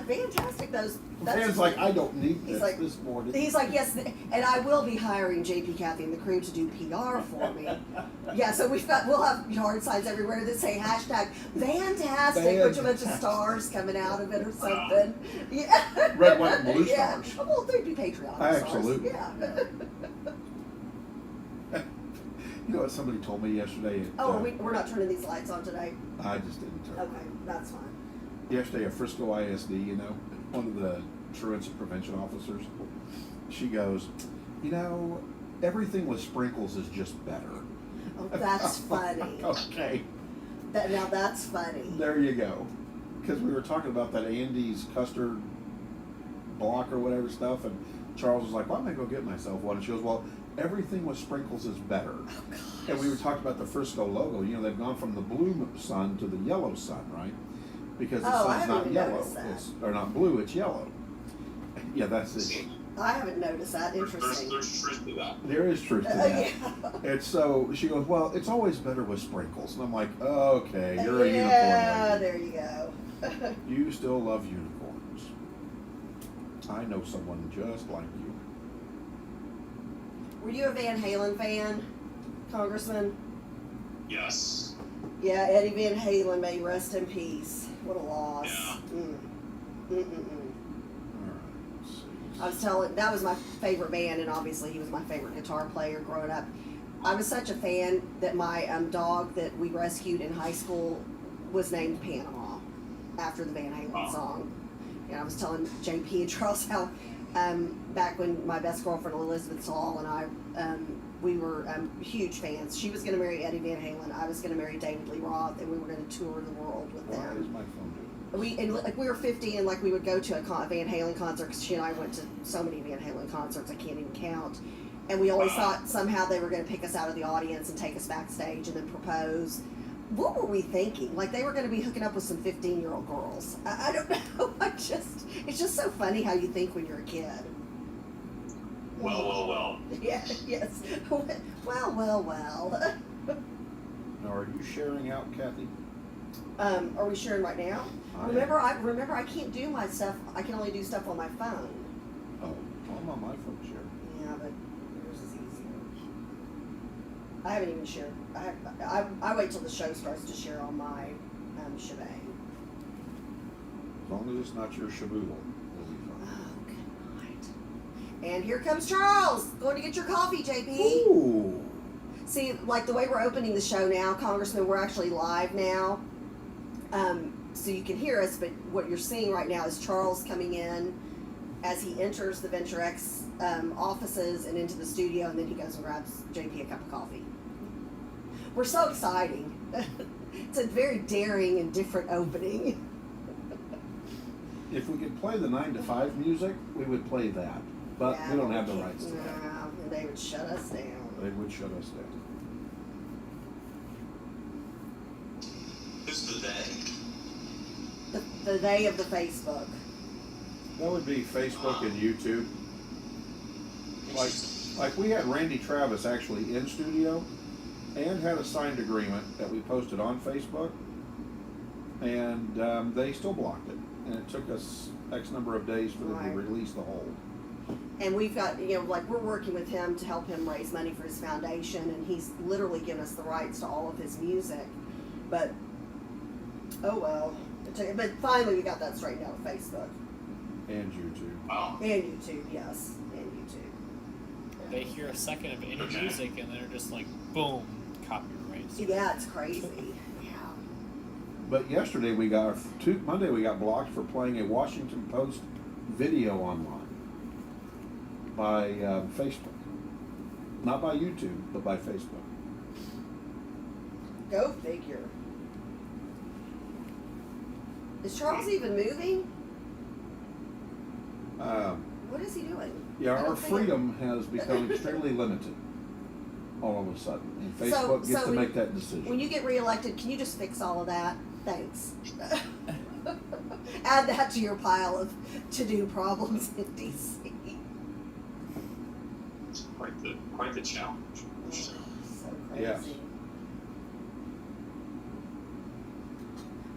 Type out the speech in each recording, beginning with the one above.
fantastic. That's Van's like, I don't need this like, this morning. He's like, yes, and I will be hiring JP, Kathy, and the crew to do PR for me. Yeah, so we'll have yard signs everywhere that say hashtag Fantastic, with a bunch of stars coming out of it or something. Yeah. Red, white, and blue Yeah. stars. Well, they'd be patriotic Absolutely. stars. Yeah. You know what somebody told me yesterday? We're not turning these lights on today. I just didn't turn. Okay, that's fine. Yesterday at Frisco ISD, one of the truancy prevention officers, she goes, everything with sprinkles is just better. Oh, that's funny. Okay. Now that's funny. There you go. Because we were talking about that Andy's custard block or whatever stuff, and Charles was like, "Why don't I go get myself one?" And she goes, "Well, everything with sprinkles is better." Oh, gosh. And we were talking about the Frisco logo. They've gone from the blue sun to the yellow sun, right? Because the sun's not yellow, or not blue, it's yellow. Yeah, that's it. I haven't noticed that. Interesting. There's truth to that. There is truth to that. Yeah. And so she goes, "Well, it's always better with sprinkles." And I'm like, "Okay, you're a unicorn Yeah, lady. there you go. You still love unicorns. I know someone just like you." Were you a Van Halen fan, Congressman? Yes. Yeah, Eddie Van Halen, may rest in peace. What a loss. Yeah. All right, let's see. That was my favorite band, and obviously he was my favorite guitar player growing up. I was such a fan that my dog that we rescued in high school was named Panama after the Van Halen song. And I was telling JP and Charles how back when my best girlfriend Elizabeth Saul and I, we were huge fans. She was going to marry Eddie Van Halen. I was going to marry David Lee Roth, and we were going to tour the world with Why is them. my phone doing? We were 50, and we would go to a Van Halen concert because she and I went to so many Van Halen concerts I can't even count. And we always thought somehow they were going to pick us out of the audience and take us backstage and then propose. What were we thinking? They were going to be hooking up with some 15-year-old girls. I don't know. It's just so funny how you think when you're a kid. Well. Yeah, yes. Well. Now, are you sharing out, Kathy? Are we sharing right now? Remember, I can't do my stuff. I can only do stuff on my phone. Oh, I'm on my phone share. Yeah, but yours is easier. I haven't even shared. I wait till the show starts to share on my shebang. As long as it's not your shaboodle, we'll be fine. Oh, good night. And here comes Charles. Going to get your coffee, JP. Ooh. See, the way we're opening the show now, Congressman, we're actually live now. So you can hear us, but what you're seeing right now is Charles coming in as he enters the Venture X offices and into the studio, and then he goes and grabs JP a cup of coffee. We're so exciting. It's a very daring and different opening. If we could play the 9 to 5 music, we would play that. But Yeah, we don't have the rights to that. No, and they would shut us down. They would shut us down. Who's the they? The day of the Facebook. That would be Facebook and YouTube. Like we had Randy Travis actually in studio and had a signed agreement that we posted on Facebook, and they still blocked it. And it took us X number of days for them to release the hold. And we've got, we're working with him to help him raise money for his foundation, and he's literally given us the rights to all of his music. But, oh well. But finally we got that straightened out with Facebook. And YouTube. Wow. And YouTube, yes. And YouTube. They hear a second of any music and they're just like, boom, copyright. Yeah, it's crazy. Yeah. But yesterday Monday we got blocked for playing a Washington Post video online by Facebook. Not by YouTube, but by Facebook. Go figure. Is Charles even moving? What is he doing? Yeah, our freedom has become extremely limited all of a sudden. And Facebook gets to make that decision. When you get reelected, can you just fix all of that? Thanks. Add that to your pile of to-do problems in D.C. It's quite the challenge. So crazy. Yes.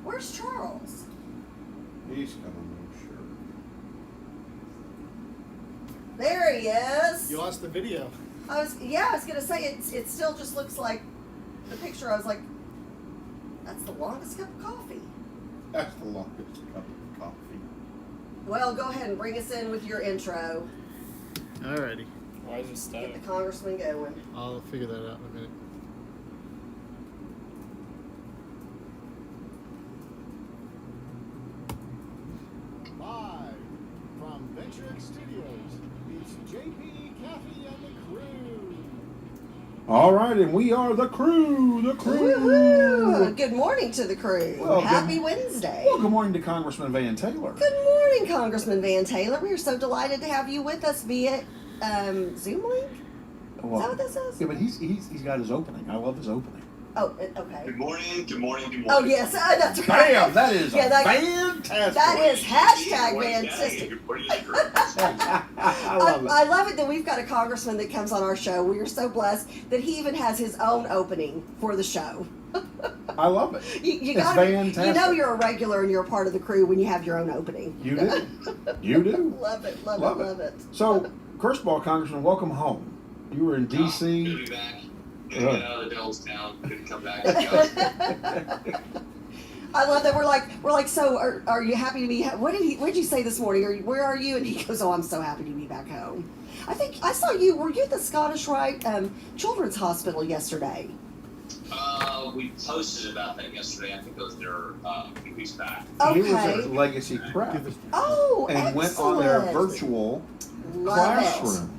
Where's Charles? He's coming, I'm sure. There he is. You lost the video. I was gonna say it still just looks like the picture. I was like, that's the longest cup of coffee. That's the longest cup of coffee. Well, go ahead and bring us in with your intro. Alrighty. Why is it stuck? Get the congressman going. I'll figure that out in a minute. Live from Venture X Studios, it's JP, Kathy, and the crew. All right, and we are the crew. The crew. Woo-hoo. Good morning to the crew. Well, Happy Wednesday. Well, good morning to Congressman Van Taylor. Good morning, Congressman Van Taylor. We are so delighted to have you with us via Zoom link. Well, Is that what this is? Yeah, but he's got his opening. I love his opening. Oh, okay. Good morning, good morning, good morning. Oh yes, that's right. Bam! That is That fantastic. is hashtag Good morning, fantastic. Good morning, good morning. I love it. I love it that we've got a congressman that comes on our show. We are so blessed that he even has his own opening for the show. I love it. You It's gotta, fantastic. You know you're a regular and you're a part of the crew when you have your own opening. You do. You do. Love it, love Love it, it. love it. So, first of all, Congressman, welcome home. You were in Good to D.C. be back. Good to get out of the devil's town. Good to come back. What I love that we're like. So, are you happy to be? What did you say this morning? Where are you? And he goes, "Oh, I'm so happy to be back home." I think I saw you. Were you at the Scottish Rite Children's Hospital yesterday? we posted about that yesterday. I think it was there a few weeks back. He was Okay. at Legacy Prep Oh, and went on their excellent. virtual Love classroom.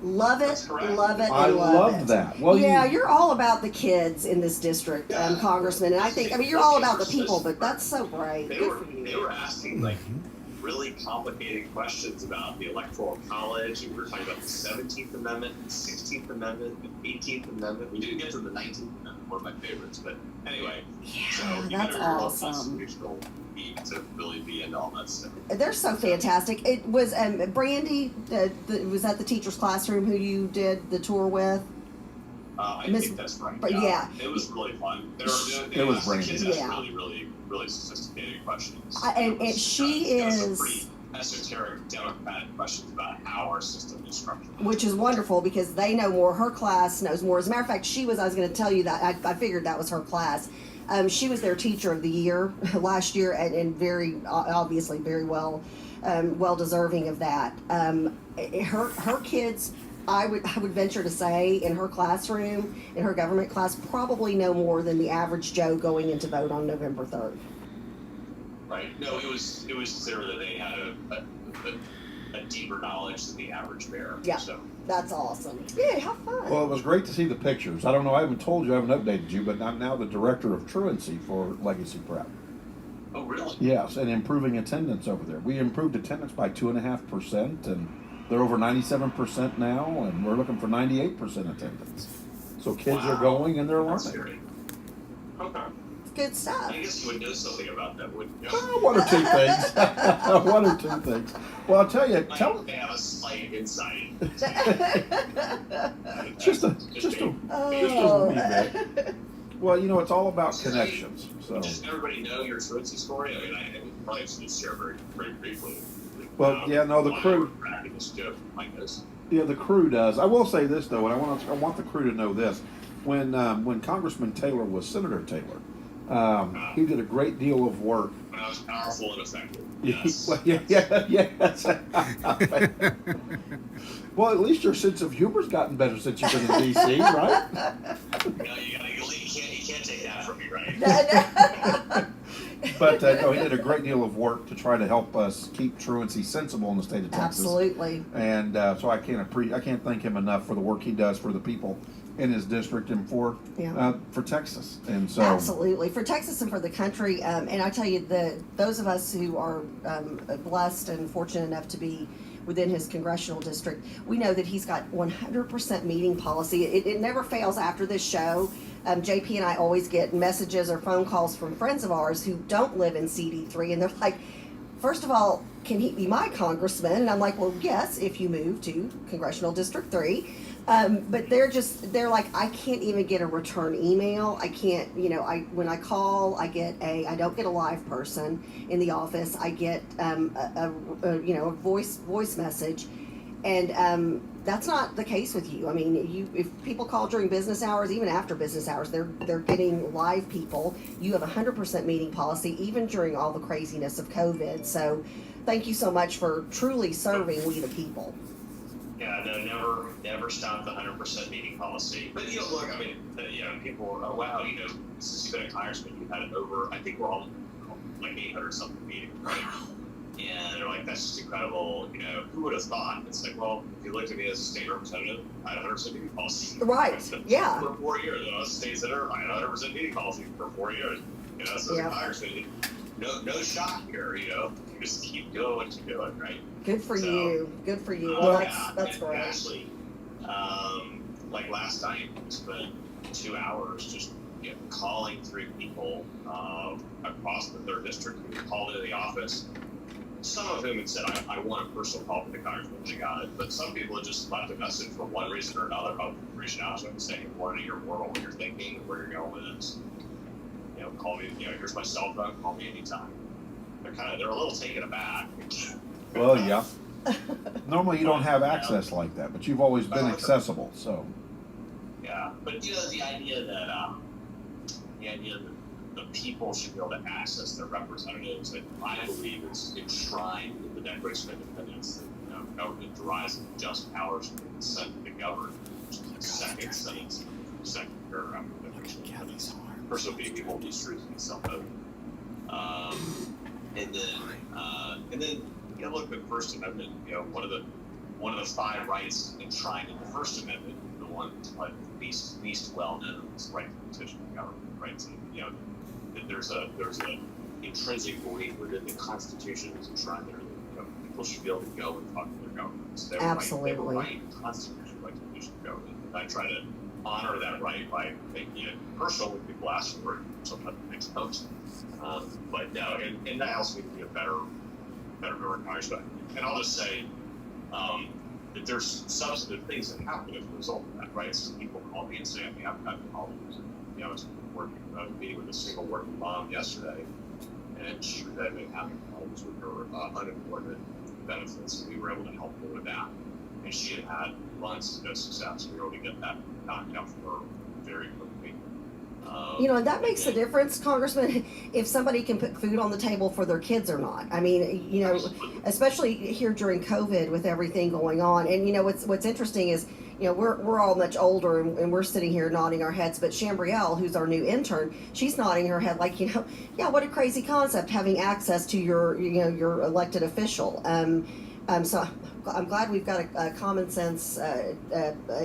Love it, That's correct. love it, I and love love it. that. Well, yeah, you're all about the kids in this district, Congressman, and I mean, you're all about the people, but that's so great. They Good were for you. they were asking like really complicated questions about the Electoral College. And we were talking about the 17th Amendment, the 16th Amendment, the 18th Amendment. We didn't get to the 19th Amendment, one of my favorites, but anyway. So Yeah, you that's gotta real awesome. constitutional need to really be into all that stuff. They're so fantastic. It was Brandy. Was that the teacher's classroom who you did the tour with? I Miss- think that's right. but yeah. It was really fun. They It was asked the Brandy. kids asked Yeah. really sophisticated questions. And It was, she it was some is- pretty esoteric democratic questions about how our system is structured. Which is wonderful because they know more. Her class knows more. As a matter of fact, I was going to tell you that. I figured that was her class. She was their teacher of the year last year, and very obviously very well deserving of that. Her kids, I would venture to say, in her classroom, in her government class, probably know more than the average Joe going in to vote on November 3rd. Right. No, it was clear that they had a deeper knowledge than the average bear. Yeah. So That's awesome. Yeah, have fun. Well, it was great to see the pictures. I don't know, I haven't told you, I haven't updated you, but I'm now the director of truancy for Legacy Prep. oh really? Yes, and improving attendance over there. We improved attendance by 2.5%, and they're over 97% now, and we're looking for 98% attendance. So kids are Wow. going and they're That's learning. great. Okay. Good stuff. I guess you would know something about that, wouldn't you? One or two things. One or two things. Well, I'll tell you, They have a slight insight. just a Oh. wee bit. Well, you know, it's all about connections. So, Does everybody know your truancy story? I mean, I probably should just share very briefly. Well, yeah, no, the why crew- we're cracking this joke like this. yeah, the crew does. I will say this though, and I want the crew to know this. When Congressman Taylor was Senator Taylor, he did a great deal of work. When I was powerful and effective. Yes. Well, at least your sense of humor's gotten better since you've been in D.C., right? No, you can't take that from me, right? But no, he did a great deal of work to try to help us keep truancy sensible in the state of Texas. Absolutely. And so I can't thank him enough for the work he does for the people in his district and for Texas. And so Absolutely, for Texas and for the country. And I tell you, those of us who are blessed and fortunate enough to be within his congressional district, we know that he's got 100% meeting policy. It never fails after this show. JP and I always get messages or phone calls from friends of ours who don't live in CD3, and they're like, first of all, can he be my congressman? And I'm like, well, yes, if you move to Congressional District 3. But they're like, I can't even get a return email. I can't, when I call, I don't get a live person in the office. I get, a voice message. And that's not the case with you. I mean, if people call during business hours, even after business hours, they're getting live people. You have 100% meeting policy, even during all the craziness of COVID. So, thank you so much for truly serving we the people. Yeah, no, never stopped the 100% meeting policy. But look, I mean, people, oh wow, since you've been a congressman, you've had it over. I think we're all like 800 something meetings, right? And they're like, that's just incredible. Who would have thought? It's like, well, if you looked at me as a state representative, I had 100% meeting policy. Right. Yeah. For 4 years, I was a state senator. I had 100% meeting policy for 4 years. So as a congressman, no shock here. You just keep doing what you're doing, right? Good for you. Good for you. Well, that's great. Actually, like last night, we spent 2 hours just calling 3 people across the 3rd district who called into the office. Some of whom had said, I want a personal call from the congressman, they got it. But some people had just left a message for one reason or another about reaching out to them and saying, what are your moral, what you're thinking, where you're going with this. Call me, here's my cell phone, call me anytime. They're a little taken aback. Well, yeah. Normally you don't have access like that, but you've always been accessible, so. Yeah, but the idea that the people should be able to access their representatives, that I believe is enshrined in the Declaration of Independence, that government derives just powers from the consent of the governed, which is the second sentence, second paragraph of the Declaration of Independence. First of being able to distribute self-vote. And then look, the First Amendment, one of the 5 rights enshrined in the First Amendment, the one like least well known is the right to petition the government, right? So, that there's a intrinsic belief within the Constitution is enshrined there that people should be able to go and talk to their governments. Absolutely. They have a right, the Constitution right to petition the government. And I try to honor that right by making it personal when people ask for it. Sometimes it makes post. But no, and that helps me to be a better member of Congress. And I'll just say that there's substantive things that happen as a result of that, right? So people call me and say, I've got colleagues. I was meeting with a single working mom yesterday, and she was having problems with her unemployment benefits, and we were able to help her with that. And she had months of no success. We were able to get that knocked out for her very quickly. And that makes a difference, Congressman, if somebody can put food on the table for their kids or not. I mean, especially here during COVID with everything going on. And, what's interesting is, we're all much older and we're sitting here nodding our heads, but Chambrielle, who's our new intern, she's nodding her head like, yeah, what a crazy concept, having access to your elected official. So I'm glad we've got a common sense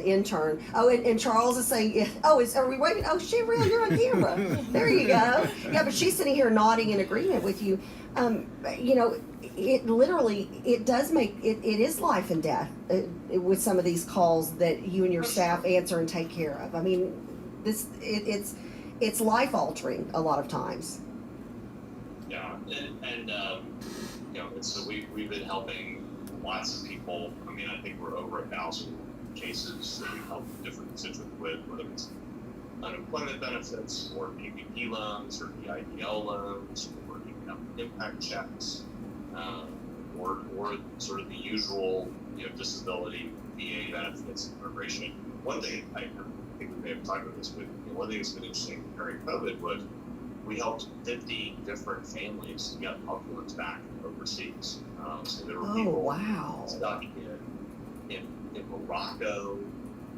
intern. Oh, and Charles is saying, are we waiting? Oh, Chambrielle, you're on camera. There you go. Yeah, but she's sitting here nodding in agreement with you. It literally, it does make, it is life and death with some of these calls that you and your staff answer and take care of. I mean, it's life altering a lot of times. Yeah, and so we've been helping lots of people. I mean, I think we're over 1,000 cases that we've helped different constituents with, whether it's unemployment benefits or PPP loans or EIDL loans or economic impact checks, or sort of the usual, disability, VA benefits, and immigration. One thing I think we may have talked about this, but one thing that's been interesting during COVID was we helped 50 different families get loved ones back overseas. So there were people stuck in Morocco,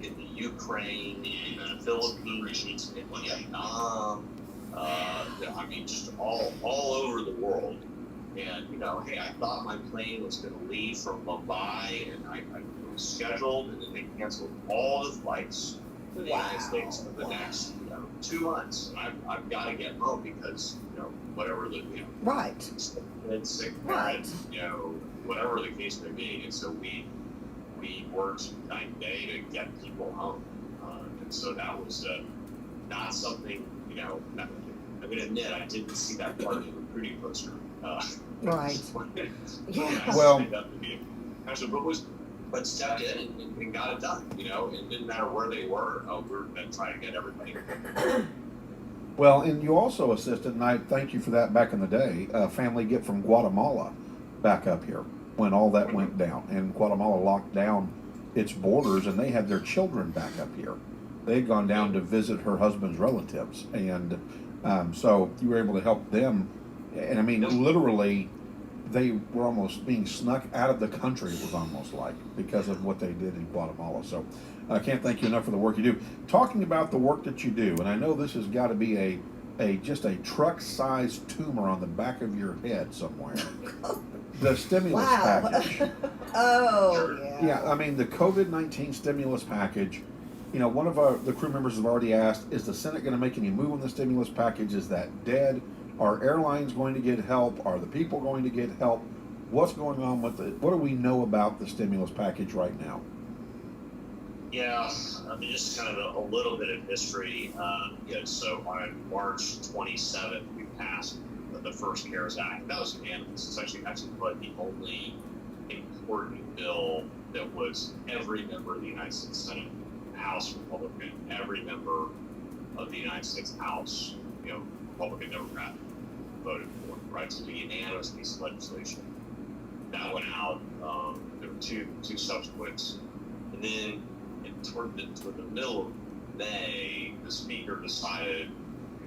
in the Ukraine, in the Philippines, in Vietnam. I mean, just all over the world. And hey, I thought my plane was going to leave from Mumbai, and I was scheduled, and then they canceled all the flights to the United States for the next 2 months. And I've got to get home because whatever the sick parent, whatever the case may be. And so we worked night and day to get people home. And so that was not something I'm going to admit I didn't see that part of the recruiting poster. Right. Yeah. Well. But stepped in and got it done. It didn't matter where they were. We were going to try to get everybody. Well, and you also assisted, and I thank you for that back in the day. A family get from Guatemala back up here. when all that went down, and Guatemala locked down its borders, and they had their children back up here. They had gone down to visit her husband's relatives, and so you were able to help them. And I mean, literally, they were almost being snuck out of the country, it was almost like, because of what they did in Guatemala. So I can't thank you enough for the work you do. Talking about the work that you do, and I know this has got to be just a truck-sized tumor on the back of your head somewhere. The stimulus package. Oh, yeah. Yeah, I mean, the COVID-19 stimulus package, you know, one of the crew members have already asked, is the Senate going to make any move on the stimulus package? Is that dead? Are airlines going to get help? Are the people going to get help? What's going on with it? What do we know about the stimulus package right now? Yeah, I mean, just kind of a little bit of history. So on March 27th, we passed the first CARES Act. That was unanimous. It's actually the only important bill that was every member of the United States Senate, House Republican, every member of the United States House, Republican, Democrat, voted for, right? So it was a unanimous piece of legislation. That went out. There were two subsequent. And then toward the middle of May, the speaker decided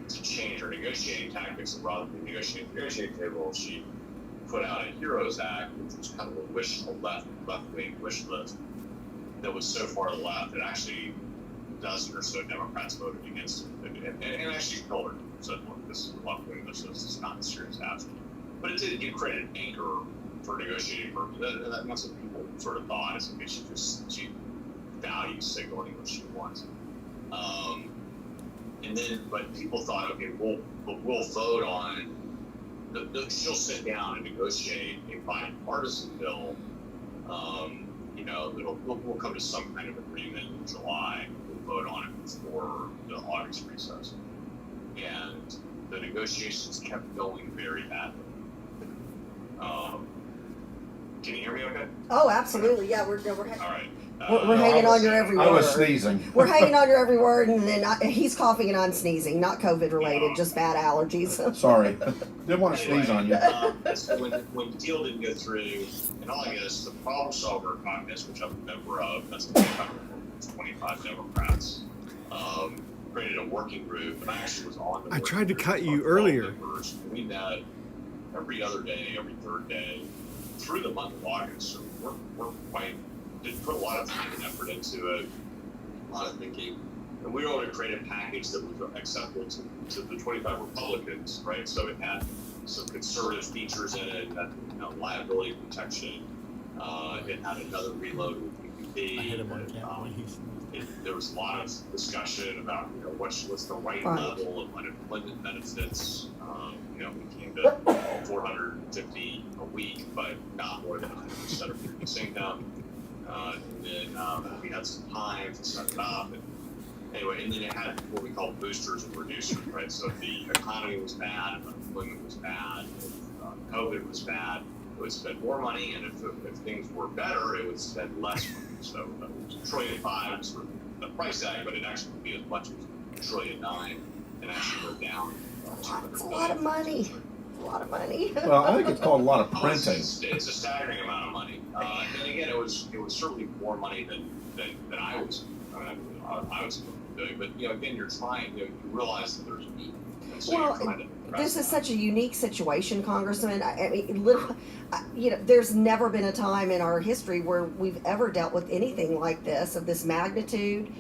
to change her negotiating tactics, and rather than negotiating the negotiating table, she put out a HEROES Act, which was kind of a left-wing wish list that was so far to the left that actually a dozen or so Democrats voted against it, and actually told her, said, look, this is a left-wing wish list, it's not a serious ask. But it created an anchor for negotiating purposes, and that's what people sort of thought, is that she value signaling what she wants. But people thought, okay, we'll vote on. She'll sit down and negotiate a bipartisan bill. We'll come to some kind of agreement in July. We'll vote on it before the August recess. And the negotiations kept going very badly. Can you hear me okay? Oh, absolutely. Yeah, we're All right. We're hanging on your every word. I was sneezing. We're hanging on your every word, and then he's coughing and I'm sneezing. Not COVID related, just bad allergies. Sorry. Didn't want to sneeze on you. When the deal didn't go through, and all I guess the problem solver caucus, which I'm a member of, that's 25 Democrats, created a working group, and I actually was on the I tried to group cut you of earlier. members. We met every other day, every third day, through the month of August. So we're did put a lot of time and effort into it, a lot of thinking, and we were able to create a package that was acceptable to the 25 Republicans, right? So it had some conservative features in it, it had liability protection, it had another reload with PPP. I hit him on camera. There was a lot of discussion about what's the right level of unemployment benefits. We came to 450 a week, but not more than 100% of previous income. And then we had some time to set it up. And then it had what we call boosters and reducers, right? So if the economy was bad, if unemployment was bad, if COVID was bad, it would spend more money, and if things were better, it would spend less money. So it was $1.5 trillion was sort of the price tag, but it actually would be as much as $1.9 trillion, and actually go down. It's a lot of money. A lot of money. Well, I think it's called a lot of printing. It's a staggering amount of money. And again, it was certainly more money than I was doing. But again, you're trying. You realize that there's a need. And so you're trying to this is such a unique situation, Congressman. I mean, literally, there's never been a time in our history where we've ever dealt with anything like this, of this magnitude.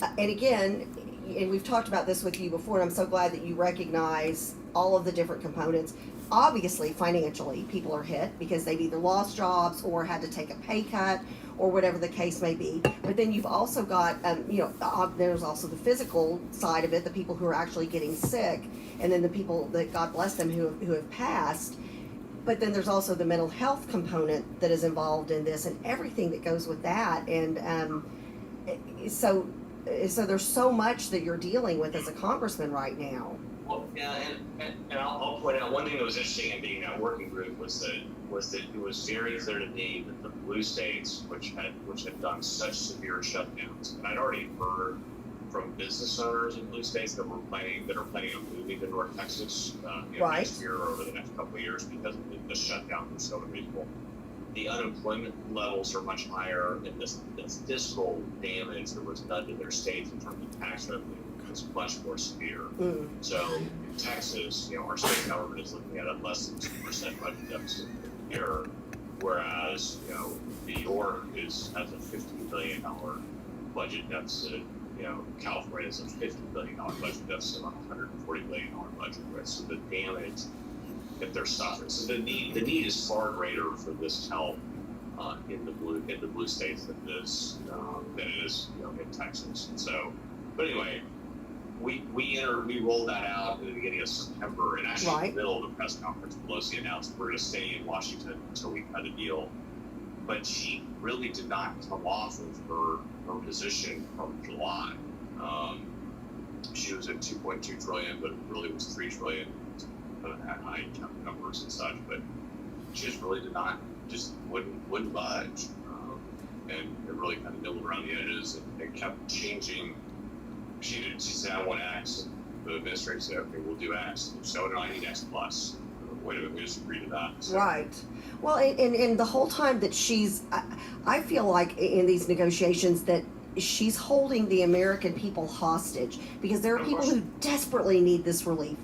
And again, and we've talked about this with you before, and I'm so glad that you recognize all of the different components. Obviously, financially, people are hit because they've either lost jobs or had to take a pay cut or whatever the case may be. But then you've also got, there's also the physical side of it, the people who are actually getting sick, and then the people that, God bless them, who have passed. But then there's also the mental health component that is involved in this, and everything that goes with that. And so there's so much that you're dealing with as a congressman right now. Well, yeah, and I'll point out one thing that was interesting in being that working group was that it was very clear to me that the blue states, which had done such severe shutdowns, and I'd already heard from business owners in blue states that are planning on moving to North Texas Right. next year or over the next couple of years because of the shutdown was so unreasonable. the unemployment levels are much higher, and the fiscal damage that was done to their states in terms of tax revenue is much more severe. So in Texas, our state government is looking at a less than 2% budget deficit per year, whereas New York has a $15 billion budget deficit. California has a $50 billion budget deficit on a $140 billion budget. Right? So the damage that they're suffering. So the need is far greater for this help in the blue states than it is in Texas. And so, but anyway, we rolled that out at the beginning of September, and actually in the middle of the press conference, Pelosi announced we're going to stay in Washington until we cut a deal. But she really did not come off of her position from July. She was at 2.2 trillion, but it really was 3 trillion. Had high numbers and such, but she just really just wouldn't budge, and it really kind of nibbled around the edges and kept changing. She said, I want X, and the administration said, okay, we'll do X. So no, I need X plus. Wait a minute, we just agreed to that. So. Right. Well, and the whole time that I feel like in these negotiations that she's holding the American people hostage, because there are people who desperately need this relief.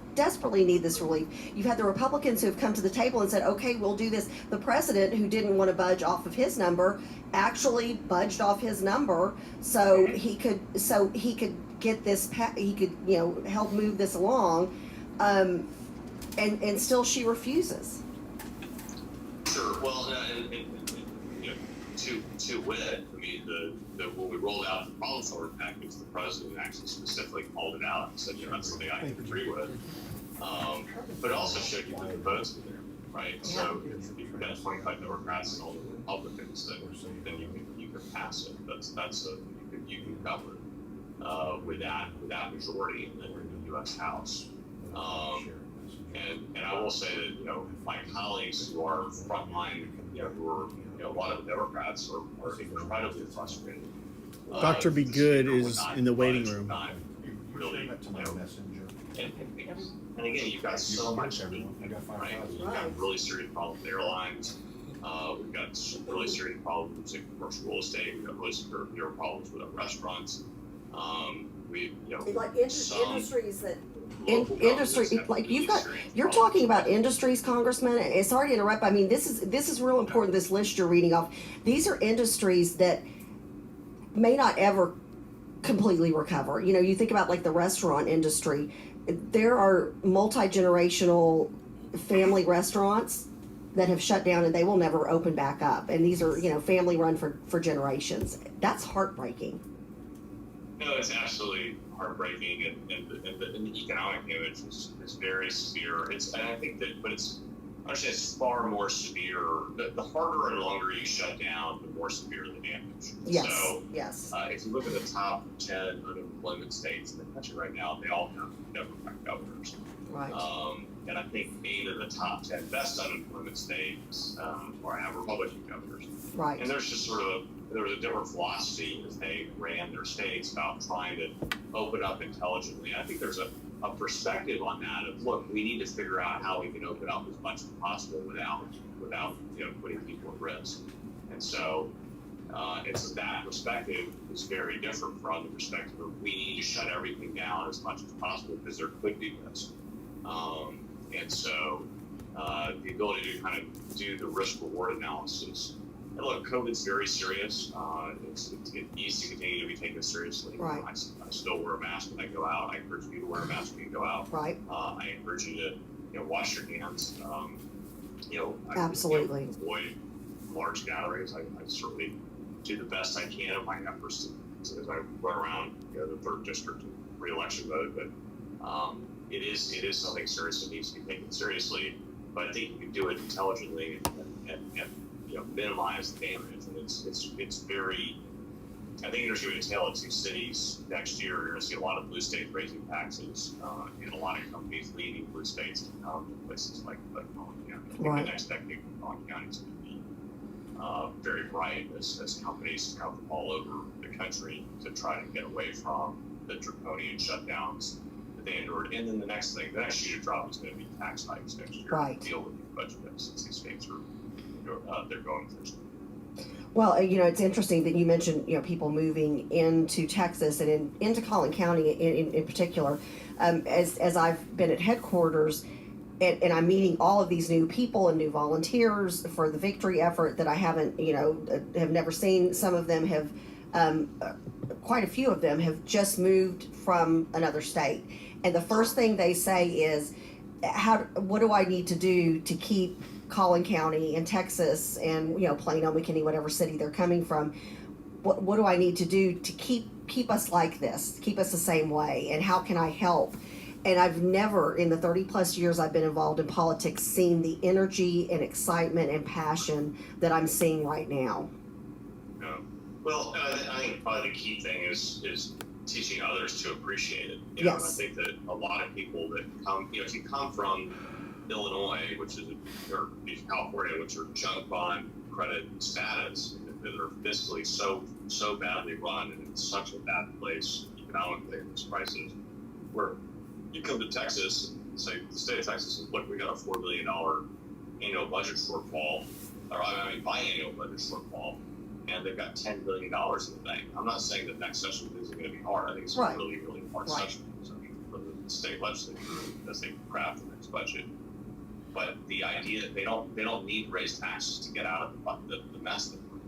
You've had the Republicans who have come to the table and said, okay, we'll do this. The president, who didn't want to budge off of his number, actually budged off his number so he could get this, he could help move this along, and still she refuses. Sure. Well, to wit, I mean, when we rolled out the problem solving package, the president actually specifically called it out and said, that's something I can agree with. But it also showed you the votes in there, right? Yeah. So if you've got 25 Democrats and all the Republicans, then you can pass it. You can cover with that majority in the U.S. House. And I will say that my colleagues who are frontline, who are a lot of the Democrats are incredibly frustrated. Dr. Be Good is in the waiting room. Really, and again, you've got so much need, right? We've got really serious problems with airlines. We've got some really serious problems in commercial real estate. We've got really severe problems with our restaurants. Industries that. You're talking about industries, Congressman. Sorry to interrupt. I mean, this is real important. This list you're reading off. These are industries that may not ever completely recover. You think about like the restaurant industry. There are multi-generational family restaurants that have shut down and they will never open back up. And these are family run for generations. That's heartbreaking. No, it's absolutely heartbreaking, and the economic damage is very severe. It's far more severe. The harder and longer you shut down, the more severe the damage. Yes. So, yes. If you look at the top 10 unemployment states in the country right now, they all have Democrat governors. Right. And I think 8 of the top 10 best unemployment states have Republican governors. Right. And there's just there was a different philosophy as they ran their states about trying to open up intelligently. I think there's a perspective on that of, look, we need to figure out how we can open up as much as possible without putting people at risk. And so that perspective is very different from the perspective of we need to shut everything down as much as possible because there could be risk. And so the ability to kind of do the risk-reward analysis. And look, COVID's very serious. It needs to continue to be taken seriously. Right. I still wear a mask when I go out. I encourage you to wear a mask when you go out. Right. I encourage you to wash your hands. Absolutely. Avoid large gatherings. I certainly do the best I can in my efforts as I run around the third district re-election vote. But it is something serious that needs to be taken seriously. But I think you can do it intelligently and minimize the damage. And it's very. I think there's going to be a tale of two cities next year. You're going to see a lot of blue states raising taxes, and a lot of companies leaving blue states to come to places like Collin County. I think the next decade for Collin County is going to be very bright as companies come from all over the country to try to get away from the draconian shutdowns that they endured. And then the next shoe to drop is going to be tax hikes next year to deal with the budget deficits these states are they're going through. Well, it's interesting that you mentioned, people moving into Texas and into Collin County in particular. As I've been at headquarters and I'm meeting all of these new people and new volunteers for the victory effort that I haven't, have never seen. Some of them have, quite a few of them have just moved from another state. And the first thing they say is, what do I need to do to keep Collin County in Texas and, Plano, McKinney, whatever city they're coming from, what do I need to do to keep us like this, keep us the same way, and how can I help? And I've never, in the 30 plus years I've been involved in politics, seen the energy and excitement and passion that I'm seeing right now. Yeah. Well, I think probably the key thing is teaching others to appreciate it. Yes. I think that a lot of people that come, if you come from Illinois, or California, which are junk bond credit status, that are fiscally so badly run and in such a bad place economically in this crisis, where you come to Texas and say, the state of Texas is, look, we got a $4 billion annual budget shortfall, or biannual budget shortfall, and they've got $10 billion in the bank. I'm not saying that next session isn't going to be hard. I think it's a really, really hard session for the state legislature as they craft the next budget. But the idea that they don't need to raise taxes to get out of the mess that we're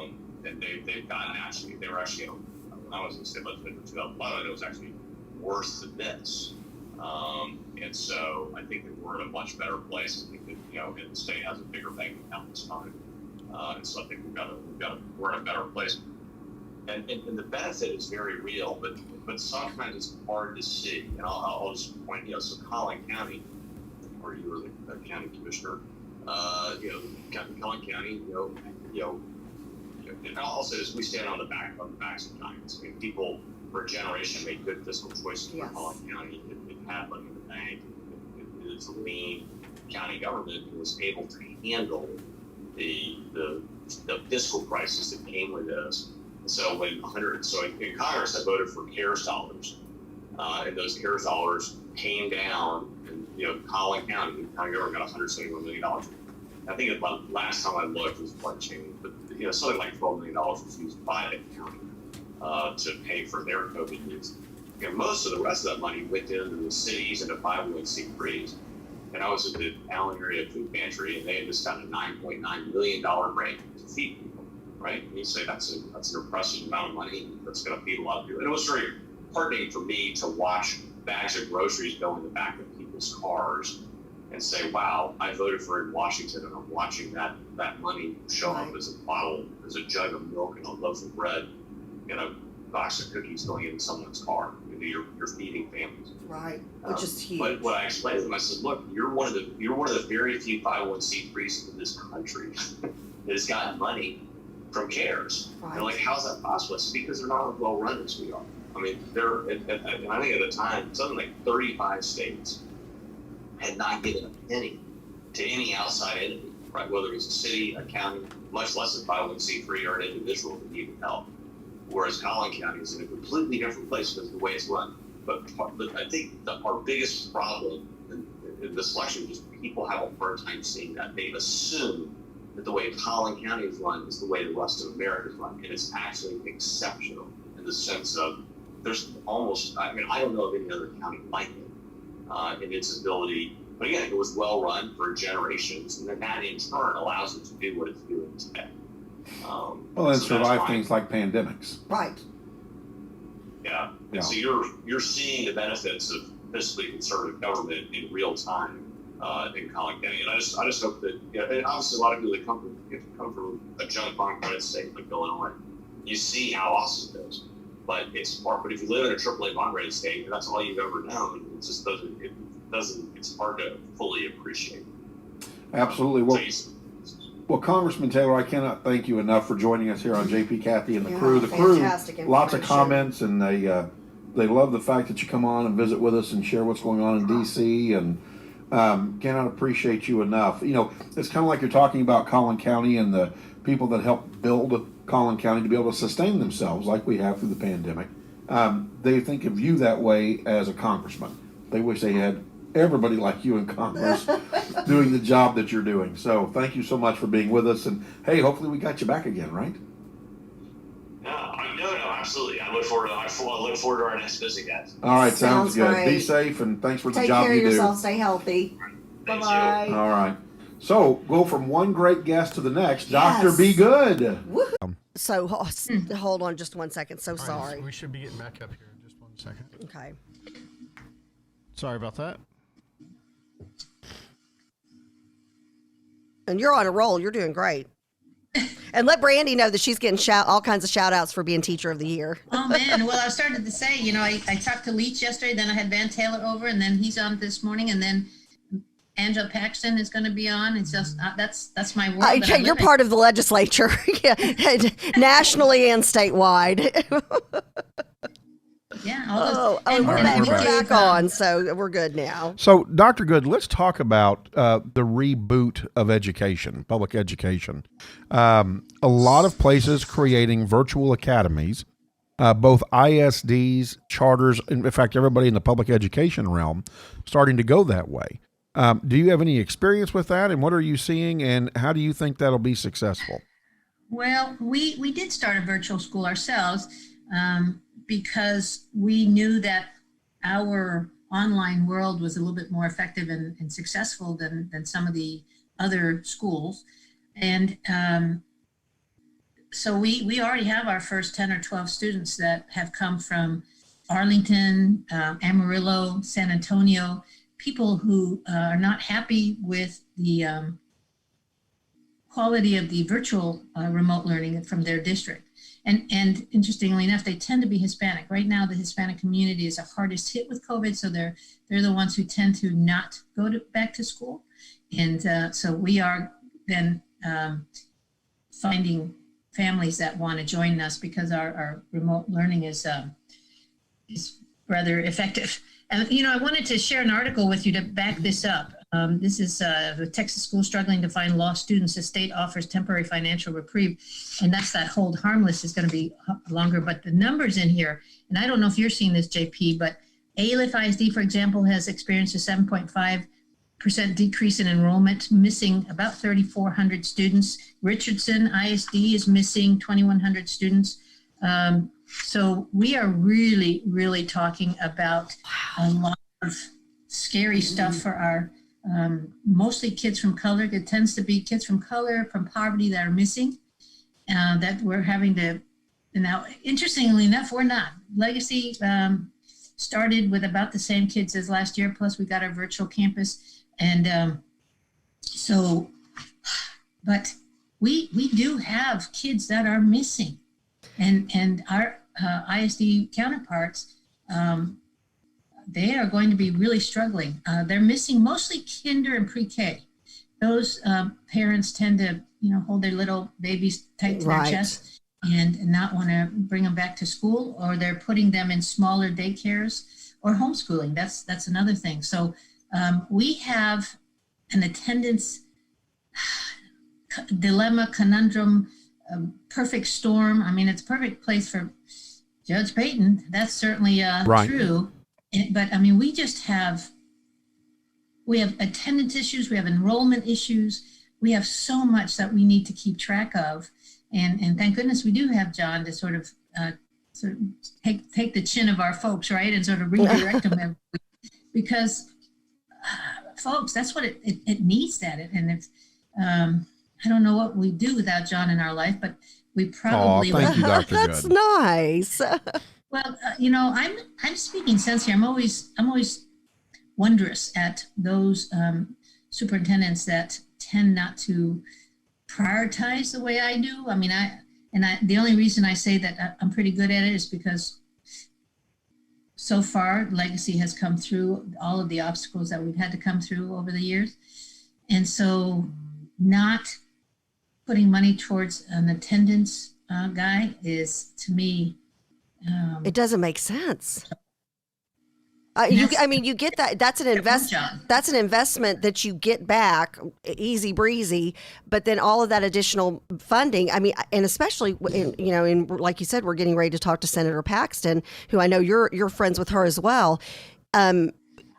in. And they were actually, when I was in the state legislature in 2011, it was actually worse than this. And so I think that we're in a much better place. I think that, the state has a bigger bank account this time. And so I think we're in a better place. And the benefit is very real, but sometimes it's hard to see. And I'll just point, so Collin County, where you were the county commissioner, Collin County, and I'll say this: we stand on the backs of giants. I mean, people for a generation made good fiscal choices for Collin County. It had money in the bank. It's a lean county government and was able to handle the fiscal crisis that came with this. And so in Congress, I voted for CARES dollars, and those CARES dollars came down. And Collin County government got $171 million. I think about last time I looked, it was one change, but something like $12 million was used by the county to pay for their COVID needs. Most of the rest of that money went into the cities and the 501c3s. And I was at the Allen area food pantry, and they had just gotten a $9.9 million grant to feed people. Right? And you say that's an impressive amount of money that's going to feed a lot of people. And it was very heartening for me to watch bags of groceries go in the back of people's cars and say, wow, I voted for it in Washington, and I'm watching that money show up as a jug of milk and a loaf of bread and a box of cookies going into someone's car. You're feeding families. Right, which is huge. But what I explained to them, I said, look, you're one of the very few 501c3s in this country that has gotten money from CARES. Right. They're like, how's that possible? It's because they're not as well run as we are. I mean, and I think at the time, something like 35 states had not given a penny to any outside entity, right? Whether it was a city, a county, much less a 501c3 or an individual that needed help. Whereas Collin County is in a completely different place because of the way it's run. But I think our biggest problem in this election is people have a hard time seeing that. They assume that the way Collin County is run is the way the rest of America is run. And it's actually exceptional in the sense of there's almost, I don't know of any other county like it in its ability. But again, it was well run for generations, and then that in turn allows it to do what it's doing today. And survive things like pandemics. Right. Yeah. And so you're seeing the benefits of fiscally conservative government in real time in Collin County, and I just hope that and obviously a lot of people that come from a junk bond credit state like Illinois, you see how awesome it is. But it's hard. But if you live in a AAA bond rated state and that's all you've ever known, it just doesn't. It's hard to fully appreciate. Absolutely. Well, Congressman Taylor, I cannot thank you enough for joining us here on JP, Kathy, and the crew. The crew, lots of comments, and they love the fact that you come on and visit with us and share what's going on in D.C. and cannot appreciate you enough. It's kind of like you're talking about Collin County and the people that helped build Collin County to be able to sustain themselves like we have through the pandemic. They think of you that way as a congressman. They wish they had everybody like you in Congress doing the job that you're doing. So thank you so much for being with us. And hey, hopefully we got you back again, right? No, absolutely. I look forward to our next visit, guys. All right, sounds good. Great. Be safe and thanks for the Take job care of you yourself. do. Stay healthy. Thank Bye-bye. All right. So go from one great guest to the next. Yes. Dr. Be Good. Woohoo. So hold on just 1 second. So All right, sorry. we should be getting back up here in just 1 second. Okay. Sorry about that. And you're on a roll. You're doing great. And let Brandy know that she's getting all kinds of shout outs for being Teacher of the Year. Oh man, well I started to say, I talked to Leach yesterday, then I had Van Taylor over, and then he's on this morning, and then Angela Paxton is going to be on. It's just that's my world. that I You're live in. part of the legislature, yeah, nationally and statewide. Yeah. All those, Oh, and we're and back. we We're gave, back on, so we're good now. So, Dr. Good, let's talk about the reboot of education, public education. A lot of places creating virtual academies, both ISDs, charters, in fact, everybody in the public education realm starting to go that way. Do you have any experience with that, and what are you seeing, and how do you think that'll be successful? Well, we did start a virtual school ourselves because we knew that our online world was a little bit more effective and successful than some of the other schools. And so we already have our first 10 or 12 students that have come from Arlington, Amarillo, San Antonio, people who are not happy with the quality of the virtual remote learning from their district. And interestingly enough, they tend to be Hispanic. Right now, the Hispanic community is the hardest hit with COVID, so they're the ones who tend to not go back to school. And so we are then finding families that want to join us because our remote learning is rather effective. And, I wanted to share an article with you to back this up. This is the Texas school struggling to find lost students. The state offers temporary financial reprieve. And that's that hold harmless is going to be longer. But the numbers in here, and I don't know if you're seeing this, JP, but ALIF ISD, for example, has experienced a 7.5% decrease in enrollment, missing about 3,400 students. Richardson ISD is missing 2,100 students. So we are really, really talking about a lot of scary stuff for our mostly kids from color. It tends to be kids from color, from poverty that are missing, that we're having to. Now, interestingly enough, we're not. Legacy started with about the same kids as last year, plus we got our virtual campus. And but we do have kids that are missing. And our ISD counterparts, they are going to be really struggling. They're missing mostly kinder and pre-K. Those parents tend to, hold their little babies tight to their chest and not want to bring them back to school, or they're putting them in smaller daycares or homeschooling. That's another thing. So we have an attendance dilemma, conundrum, perfect storm. I mean, it's a perfect place for Judge Payton. That's certainly true. But I mean, we have attendance issues, we have enrollment issues, we have so much that we need to keep track of. And thank goodness we do have John to sort of take the chin of our folks, right? And sort of redirect them every week. Because folks, that's what it needs that. And it's, I don't know what we do without John in our life, but we probably thank you, Dr. That's Good. nice. Well, I'm speaking sense here. I'm always wondrous at those superintendents that tend not to prioritize the way I do. I mean, the only reason I say that I'm pretty good at it is because so far Legacy has come through all of the obstacles that we've had to come through over the years, and so not putting money towards an attendance guy is, to me, it doesn't make sense. You get that. That's an That's an investment that you get back, easy breezy. But then all of that additional funding. I mean, and especially in like you said, we're getting ready to talk to Senator Paxton, who I know you're friends with her as well.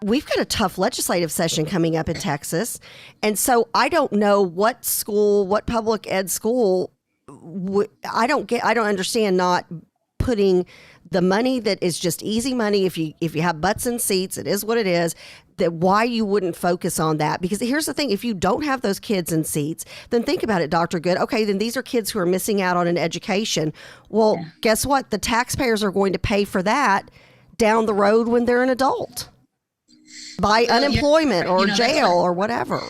we've got a tough legislative session coming up in Texas. And so I don't know what school, what public ed school, I don't understand not putting the money that is just easy money. If you have butts and seats, it is what it is. That why you wouldn't focus on that. Because here's the thing, if you don't have those kids in seats, then think about it, Dr. Good. Okay, then these are kids who are missing out on an education. Well, guess what? The taxpayers are going to pay for that down the road when they're an adult. By unemployment or jail or whatever.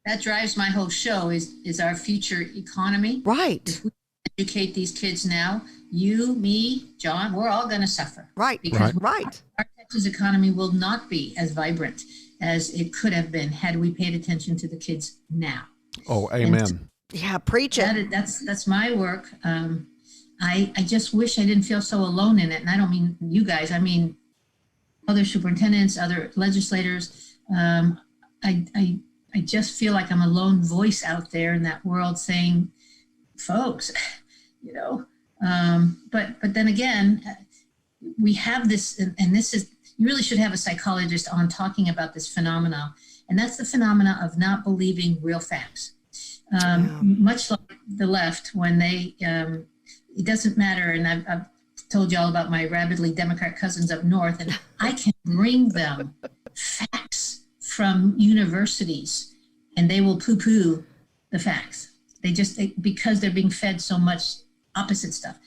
That drives my whole show is our future economy. Right. If we educate these kids now, you, me, John, we're all going to suffer. Right. Because right. Our Texas economy will not be as vibrant as it could have been had we paid attention to the kids now. Oh, amen. Yeah, preach it. That's my work. I just wish I didn't feel so alone in it. And I don't mean you guys. I mean other superintendents, other legislators. I just feel like I'm a lone voice out there in that world saying, folks, but then again, we have this, and this is, you really should have a psychologist on talking about this phenomena. And that's the phenomena of not believing real facts. Much like the left, when they, it doesn't matter. And I've told you all about my rabidly Democrat cousins up north, and I can bring them facts from universities and they will poo-poo the facts. Because they're being fed so much opposite stuff.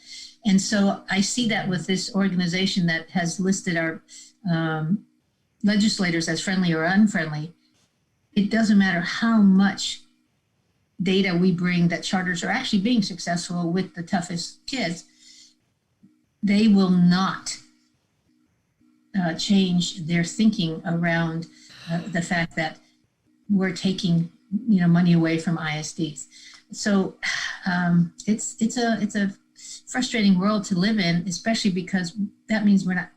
And so I see that with this organization that has listed our legislators as friendly or unfriendly. It doesn't matter how much data we bring that charters are actually being successful with the toughest kids. They will not change their thinking around the fact that we're taking money away from ISDs. So it's a frustrating world to live in, especially because that means we're not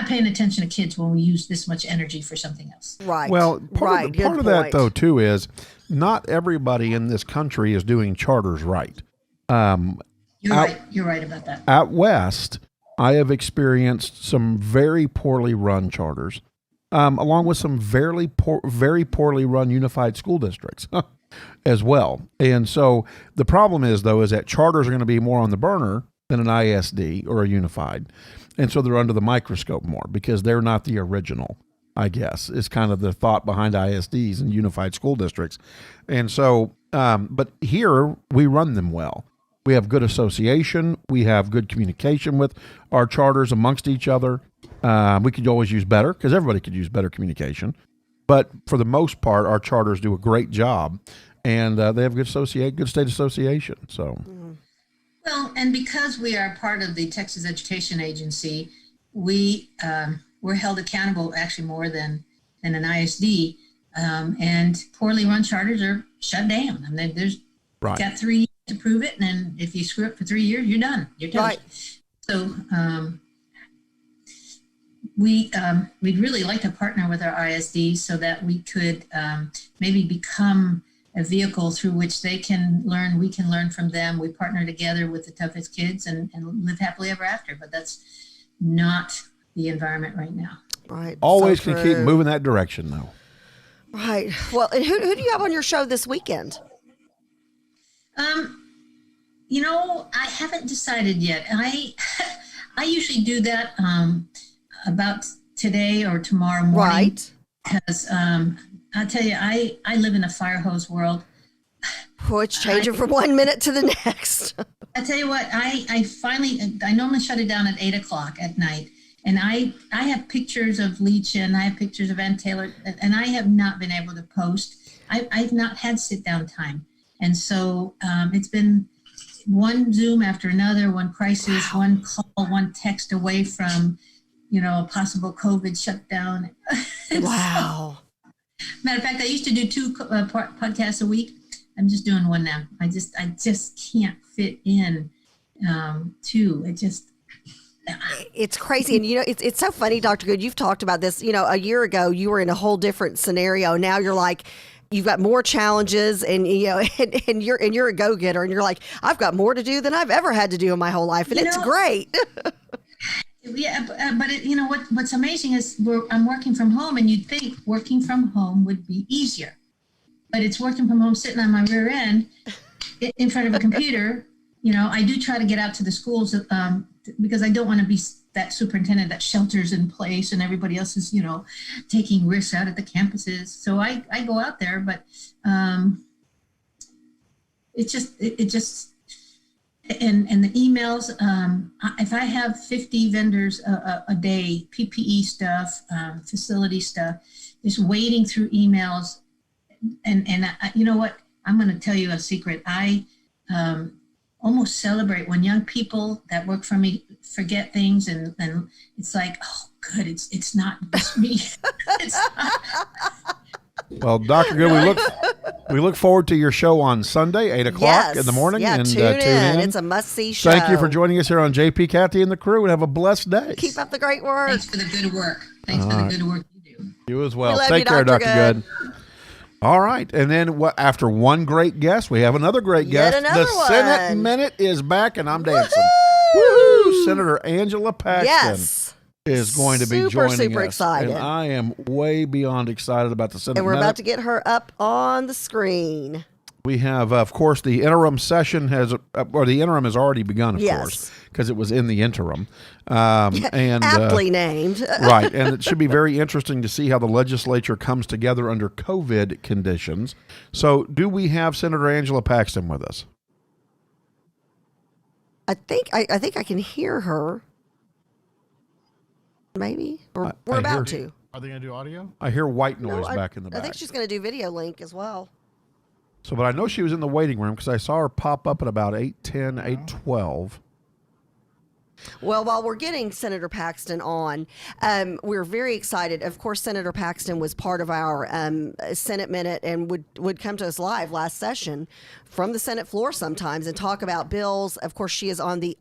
paying attention to kids when we use this much energy for something else. Right. Well, part of that though too is not everybody in this country is doing charters right. You're right about that. Out west, I have experienced some very poorly run charters, along with some very poorly run unified school districts as well. And so the problem is that charters are going to be more on the burner than an ISD or a unified. And so they're under the microscope more because they're not the original, I guess, is kind of the thought behind ISDs and unified school districts. And so, but here we run them well. We have good association. We have good communication with our charters amongst each other. We could always use better because everybody could use better communication. But for the most part, our charters do a great job, and they have good state association. So, well, and because we are part of the Texas Education Agency, we're held accountable actually more than an ISD. And poorly run charters are shut down. I mean, there's got 3 years to prove it, and then if you screw up for 3 years, you're done. You're toast. Right. So we'd really like to partner with our ISDs so that we could maybe become a vehicle through which they can learn, we can learn from them. We partner together with the toughest kids and live happily ever after. But that's not the environment right now. Right. Always can keep moving that direction, though. Right. Well, and who do you have on your show this weekend? I haven't decided yet. I usually do that about today or tomorrow morning. Right. Because I'll tell you, I live in a fire hose world. Oh, it's changing from 1 minute to the next. I tell you what, I normally shut it down at 8:00 at night. And I have pictures of Leach and I have pictures of Ann Taylor, and I have not been able to post. I've not had sit down time. And so it's been one Zoom after another, one crisis, one call, one text away from, a possible COVID shutdown. Wow. Matter of fact, I used to do 2 podcasts a week. I'm just doing one now. I just can't fit in 2. It's crazy. And, it's so funny, Dr. Good, you've talked about this, a year ago, you were in a whole different scenario. Now you're like, you've got more challenges and you're a go-getter and you're like, I've got more to do than I've ever had to do in my whole life. And it's great. Yeah, but what's amazing is I'm working from home, and you'd think working from home would be easier, but it's working from home sitting on my rear end in front of a computer. I do try to get out to the schools because I don't want to be that superintendent that shelters in place and everybody else is, taking risks out at the campuses. So I go out there, but it just and the emails, if I have 50 vendors a day, PPE stuff, facility stuff, just wading through emails. And you know what? I'm going to tell you a secret. I almost celebrate when young people that work for me forget things, and it's like, oh, good, it's not just me. It's not. Well, Dr. Good, we look forward to your show on Sunday, 8:00 in the morning. Yeah, and tune in. It's a must-see show. Thank you for joining us here on JP, Kathy, and the crew, and have a blessed day. Keep up the great work. Thanks for the good work. Thanks for the good work you do. You as well. We love Take you, care, Dr. Dr. Good. All right, and then after one great guest, we have another great Yet guest. another The one. Senate Minute is back, and I'm dancing. Woohoo! Woo! Senator Angela Paxton. Yes. Is going to be joining super us. excited. And I am way beyond excited about the Senate And we're Minute. about to get her up on the screen. We have, of course, the interim session the interim has already begun, of course, because it was in the interim. And aptly named. Right, and it should be very interesting to see how the legislature comes together under COVID conditions. So do we have Senator Angela Paxton with us? I think I can hear her. Maybe. We're about to. Are they going to do audio? I hear white noise No, back in the back. I think she's going to do video link as well. So, but I know she was in the waiting room because I saw her pop up at about 8:10, 8:12. Well, while we're getting Senator Paxton on, we're very excited. Of course, Senator Paxton was part of our Senate Minute and would come to us live last session from the Senate floor sometimes and talk about bills. Of course, she is on the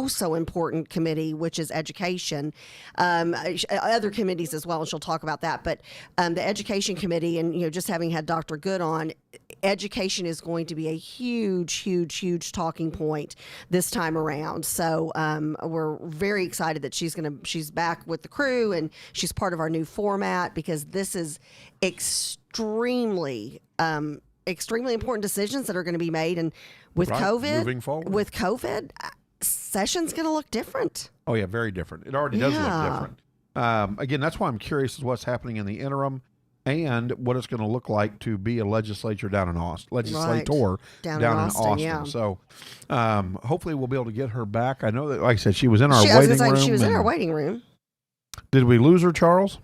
so important committee, which is education, other committees as well, and she'll talk about that. But the education committee, and just having had Dr. Good on, education is going to be a huge talking point this time around. So we're very excited that she's back with the crew and she's part of our new format, because this is extremely important decisions that are going to be made. And with moving forward, session's going to look different. Oh, yeah, very different. It already does look different. Again, that's why I'm curious as what's happening in the interim and what it's going to look like to be a legislator down in Austin. Down in Austin. Yeah. So hopefully we'll be able to get her back. I know that, like I said, she was in our waiting room. She was in our waiting room. Did we lose her, Charles?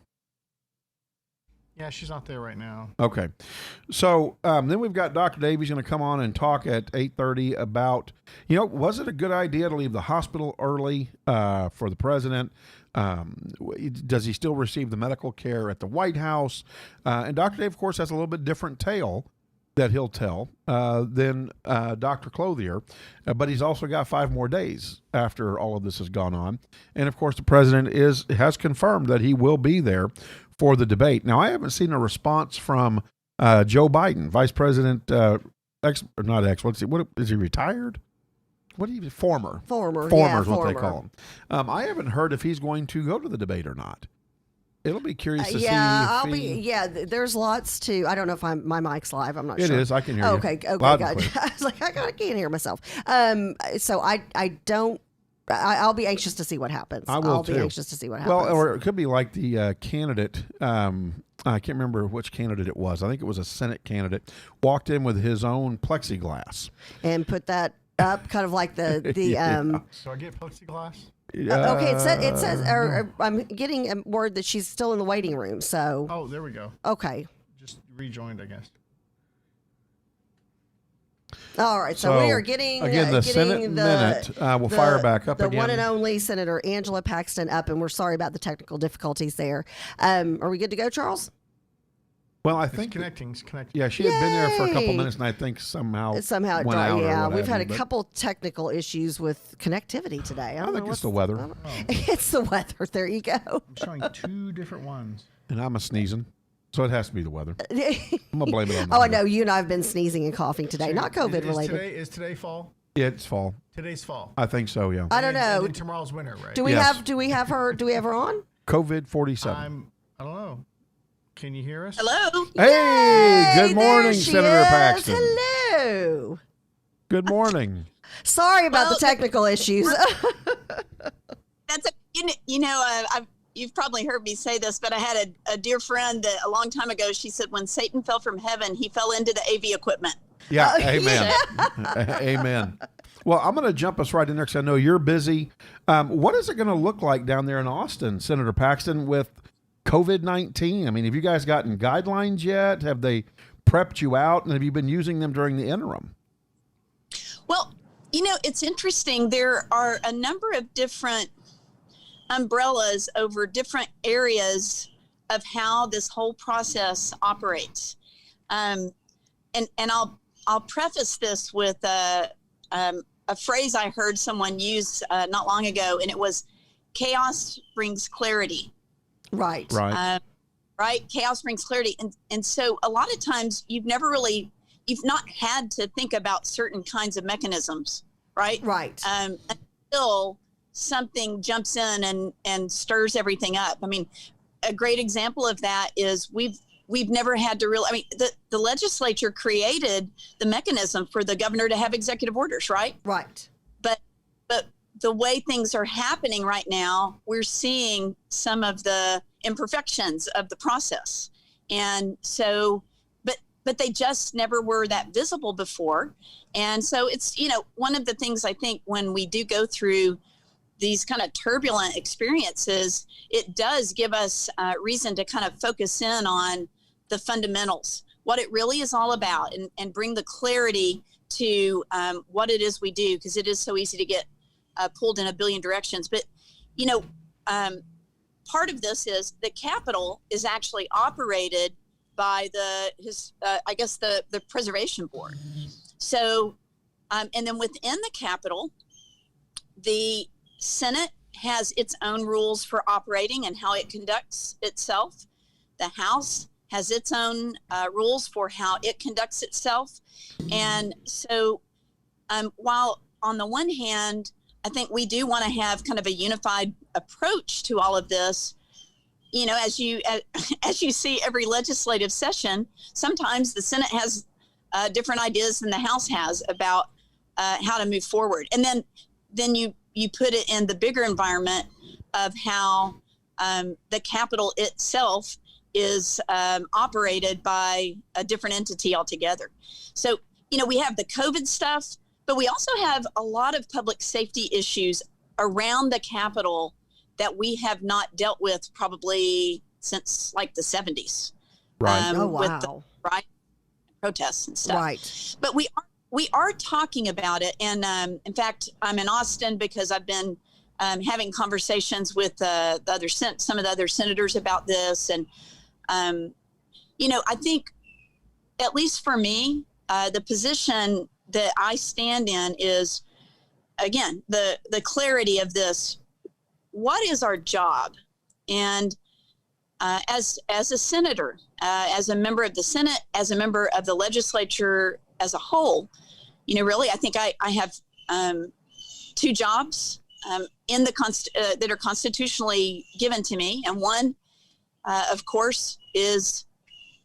Yeah, she's not there right now. Okay. So then we've got Dr. Davies going to come on and talk at 8:30 about, was it a good idea to leave the hospital early for the president? Does he still receive the medical care at the White House? And Dr. Dave, of course, has a little bit different tale that he'll tell than Dr. Clothier, but he's also got 5 more days after all of this has gone on. And, of course, the president has confirmed that he will be there for the debate. Now, I haven't seen a response from Joe Biden, Vice President, what is he, retired? What is he, former is what they call him. I haven't heard if he's going to go to the debate or not. It'll be curious to see. There's lots to. I don't know if my mic's live. I'm not sure. It is. I can hear you. Okay, Loud good. and clear. I was like, I can't hear myself. So I don't. I'll be anxious to see what happens. I'll be anxious to see what happens. Well, or it could be like the candidate. I can't remember which candidate it was. I think it was a Senate candidate. Walked in with his own plexiglass and put that up, kind of like the Yeah. So I get plexiglass? Okay, it says. Or I'm getting a word that she's still in the waiting room. So. Oh, there we go. Okay. Just rejoined, I guess. All right, so we are getting the Senate Minute. We'll fire back up the again. One and only Senator Angela Paxton up, and we're sorry about the technical difficulties there. Are we good to go, Charles? Well, I think connecting. Yeah, she had been there for a couple minutes, and I think somehow it went out. Yeah, we've had a couple technical issues with connectivity today. I think it's the weather. It's the weather. There you go. I'm showing 2 different ones. And I'm sneezing. So it has to be the weather. I'm going to blame it on that. I know. You and I have been sneezing and coughing today. Not COVID related. Is today fall? It's fall. Today's fall. I think so, yeah. I don't And know. then tomorrow's winter, right? Do we Yes. have her on? COVID 47. I don't know. Can you hear us? Hello. Hey, Yay, good morning, there she Senator is. Paxton. Hello. Good morning. Sorry about Well, the technical issues. That's you've probably heard me say this, but I had a dear friend that a long time ago. She said, when Satan fell from heaven, he fell into the AV equipment. Yeah, Oh, amen. Amen. Well, I'm going to jump us right in there because I know you're busy. What is it going to look like down there in Austin, Senator Paxton, with COVID-19? I mean, have you guys gotten guidelines yet? Have they prepped you out? And have you been using them during the interim? Well, it's interesting. There are a number of different umbrellas over different areas of how this whole process operates. And I'll preface this with a phrase I heard someone use not long ago, and it was, chaos brings clarity. Right. Right? Chaos brings clarity. And so a lot of times you've not had to think about certain kinds of mechanisms, right? Right. Until something jumps in and stirs everything up. I mean, a great example of that is we've never had to really, the legislature created the mechanism for the governor to have executive orders, right? Right. But the way things are happening right now, we're seeing some of the imperfections of the process. And so, but they just never were that visible before. And so it's, one of the things I think when we do go through these kind of turbulent experiences, it does give us reason to kind of focus in on the fundamentals, what it really is all about, and bring the clarity to what it is we do, because it is so easy to get pulled in a billion directions. But, part of this is the Capitol is actually operated by the Preservation Board. So, and then within the Capitol, the Senate has its own rules for operating and how it conducts itself. The House has its own rules for how it conducts itself. And so while on the one hand, I think we do want to have kind of a unified approach to all of this, as you see every legislative session, sometimes the Senate has different ideas than the House has about how to move forward. And then you put it in the bigger environment of how the Capitol itself is operated by a different entity altogether. So, we have the COVID stuff, but we also have a lot of public safety issues around the Capitol that we have not dealt with probably since like the 70s. Right. Oh, With wow. the protests and stuff. Right. But we are talking about it. And in fact, I'm in Austin because I've been having conversations with some of the other senators about this. And, I think, at least for me, the position that I stand in is, again, the clarity of this. What is our job? And as a senator, as a member of the Senate, as a member of the legislature as a whole, really, I think I have two jobs in the that are constitutionally given to me, and one, of course, is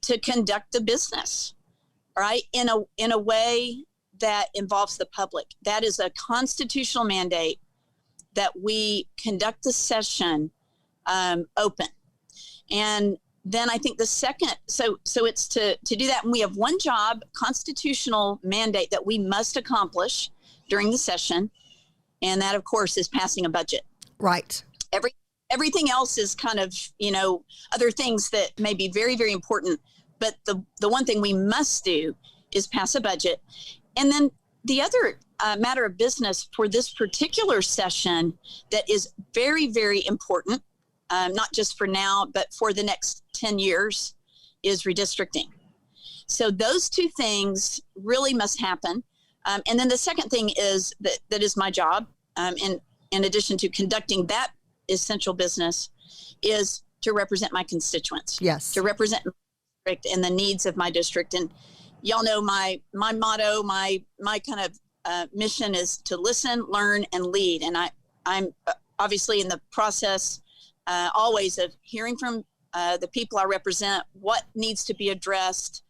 to conduct the business, right, in a way that involves the public. That is a constitutional mandate that we conduct the session open. And then I think the second, so it's to do that. And we have one job, constitutional mandate that we must accomplish during the session. And that, of course, is passing a budget. Right. Everything else is kind of, other things that may be very, very important. But the one thing we must do is pass a budget. And then the other matter of business for this particular session that is very, very important, not just for now, but for the next 10 years, is redistricting. So those two things really must happen. And then the second thing is that is my job, in addition to conducting that essential business, is to represent my constituents. Yes. To represent my district and the needs of my district. And y'all know my motto, my kind of mission is to listen, learn, and lead. And I'm obviously in the process always of hearing from the people I represent, what needs to be addressed,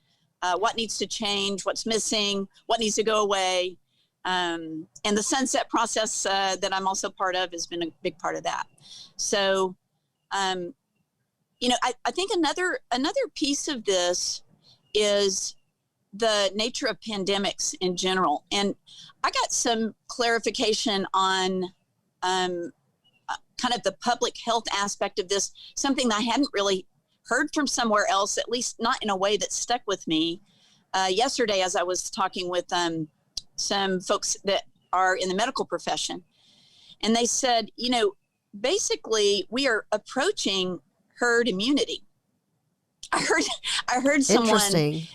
what needs to change, what's missing, what needs to go away. And the sunset process that I'm also part of has been a big part of that. So, I think another piece of this is the nature of pandemics in general. And I got some clarification on kind of the public health aspect of this, something that I hadn't really heard from somewhere else, at least not in a way that stuck with me. Yesterday, as I was talking with some folks that are in the medical profession, and they said, basically we are approaching herd immunity. I heard someone Interesting.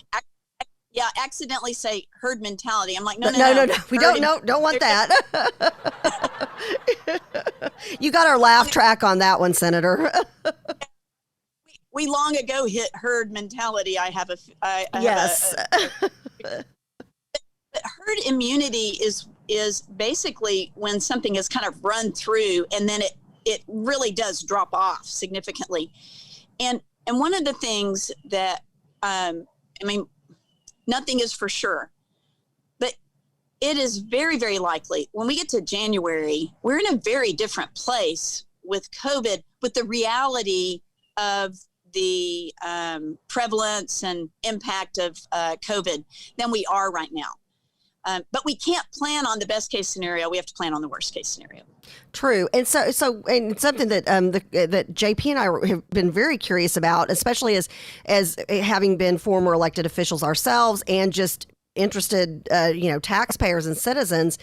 accidentally say herd mentality. I'm like, no. We don't want that. You got our laugh track on that one, Senator. We long ago hit herd mentality. Yes. Herd immunity is basically when something is kind of run through and then it really does drop off significantly. And one of the things that, nothing is for sure, but it is very, very likely when we get to January, we're in a very different place with COVID, with the reality of the prevalence and impact of COVID than we are right now. But we can't plan on the best case scenario. We have to plan on the worst case scenario. True. And so and something that that JP and I have been very curious about, especially as having been former elected officials ourselves and just interested, taxpayers and citizens,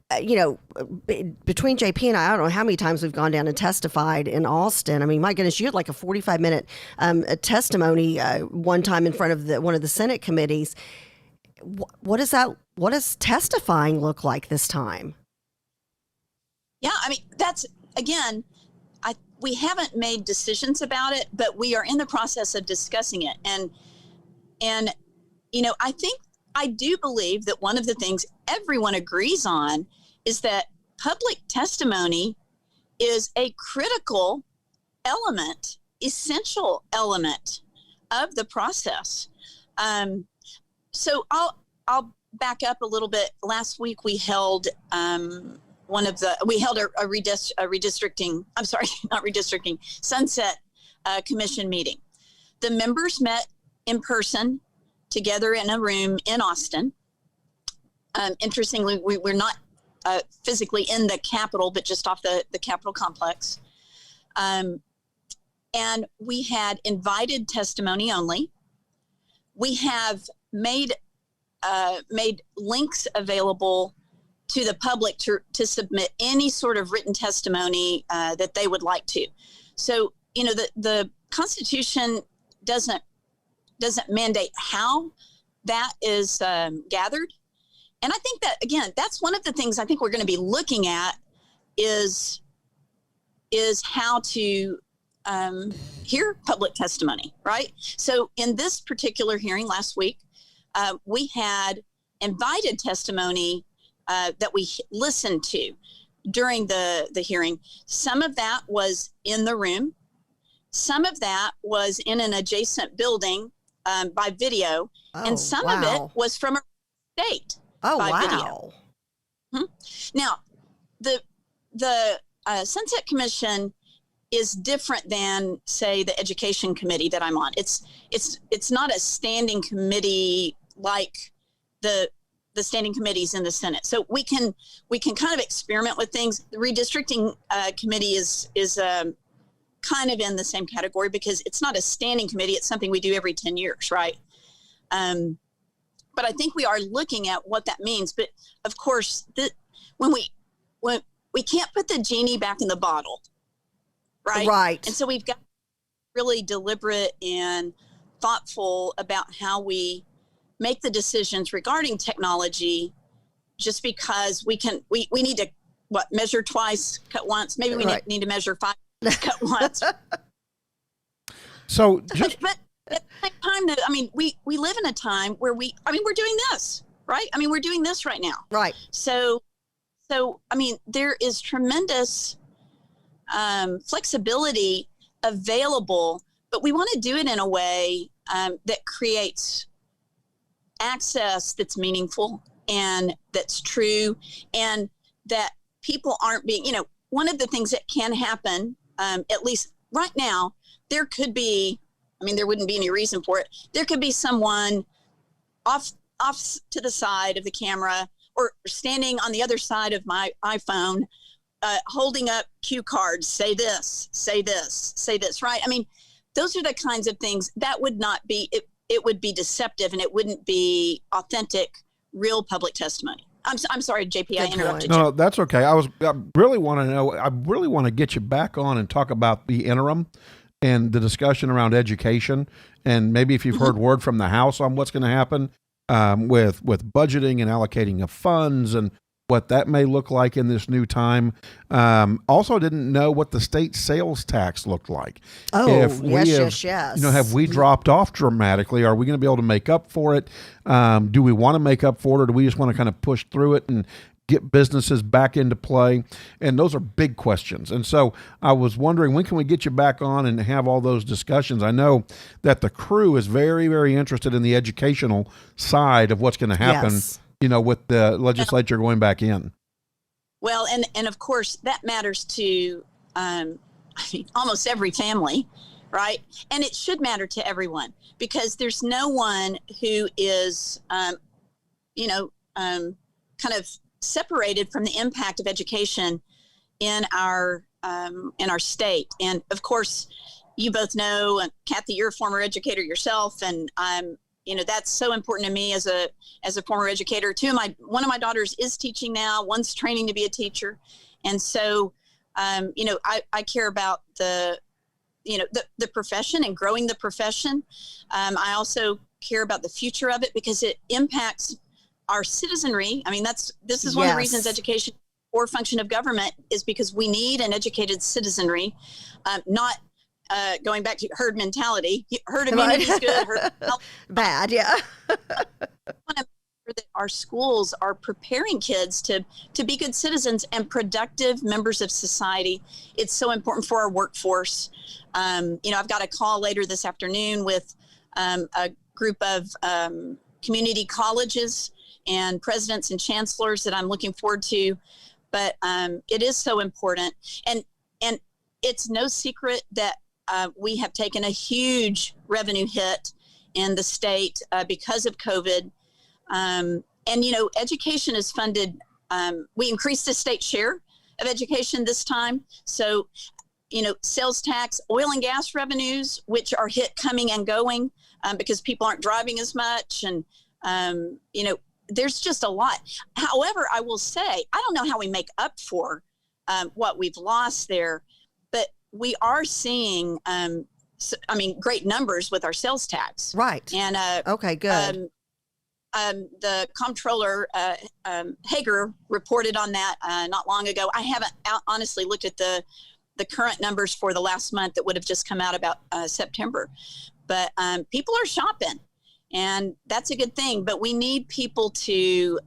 between JP and I don't know how many times we've gone down and testified in Austin. I mean, my goodness, you had like a 45-minute testimony one time in front of one of the Senate committees. What does testifying look like this time? Yeah, that's, again, we haven't made decisions about it, but we are in the process of discussing it. And I do believe that one of the things everyone agrees on is that public testimony is a critical element, essential element of the process. So I'll back up a little bit. Last week we held a redistricting, I'm sorry, not redistricting, Sunset Commission meeting. The members met in person together in a room in Austin. Interestingly, we're not physically in the Capitol, but just off the Capitol complex. And we had invited testimony only. We have made links available to the public to submit any sort of written testimony that they would like to. So, the Constitution doesn't mandate how that is gathered. And I think that, again, that's one of the things I think we're going to be looking at is how to hear public testimony, right? So in this particular hearing last week, we had invited testimony that we listened to during the hearing. Some of that was in the room. Some of that was in an adjacent building by video. And some of it was from a state by video. Now, the Sunset Commission is different than, say, the Education Committee that I'm on. It's not a standing committee like the standing committees in the Senate. So we can kind of experiment with things. The redistricting committee is kind of in the same category because it's not a standing committee. It's something we do every 10 years, right? But I think we are looking at what that means. But of course, when we can't put the genie back in the bottle, right? Right. And so we've got to be really deliberate and thoughtful about how we make the decisions regarding technology, just because we need to measure twice, cut once. Maybe we need to measure 5, cut once. So but at the same time, we live in a time where we're doing this, right? I mean, we're doing this right now. Right. So I mean, there is tremendous flexibility available, but we want to do it in a way that creates access that's meaningful and that's true, and that people aren't being, one of the things that can happen, at least right now, there could be, I mean, there wouldn't be any reason for it. There could be someone off to the side of the camera or standing on the other side of my iPhone, holding up cue cards, say this, say this, say this, right? I mean, those are the kinds of things that would not be, it would be deceptive, and it wouldn't be authentic, real public testimony. I'm sorry, JP, I interrupted you. No, that's okay. I really want to get you back on and talk about the interim and the discussion around education, and maybe if you've heard word from the House on what's going to happen with budgeting and allocating of funds and what that may look like in this new time. Also didn't know what the state sales tax looked like. Oh, yes. Have we dropped off dramatically? Are we going to be able to make up for it? Do we want to make up for it, or do we just want to kind of push through it and get businesses back into play? And those are big questions. And so I was wondering, when can we get you back on and have all those discussions? I know that the crew is very, very interested in the educational side of what's going to happen. Yes. With the legislature going back in. Well, and of course that matters to, almost every family, right? And it should matter to everyone, because there's no one who is, kind of separated from the impact of education in our state. And of course, you both know, Kathy, you're a former educator yourself, and that's so important to me as a former educator. One of my daughters is teaching now. One's training to be a teacher. And so, I care about the profession and growing the profession. I also care about the future of it, because it impacts our citizenry. I mean, this is one of the reasons education or function of government is, because we need an educated citizenry, not going back to herd mentality. Herd immunity is good. Herd bad, yeah. I want to make sure that our schools are preparing kids to be good citizens and productive members of society. It's so important for our workforce. I've got a call later this afternoon with a group of community colleges and presidents and chancellors that I'm looking forward to. But it is so important, and it's no secret that we have taken a huge revenue hit in the state because of COVID. Education is funded. We increased the state share of education this time. So, sales tax, oil and gas revenues, which are hit coming and going because people aren't driving as much. And, there's just a lot. However, I will say, I don't know how we make up for what we've lost there, but we are seeing, great numbers with our sales tax. Right. And okay, good. The comptroller Hager reported on that not long ago. I haven't honestly looked at the current numbers for the last month that would have just come out about September, but people are shopping, and that's a good thing. But we need people to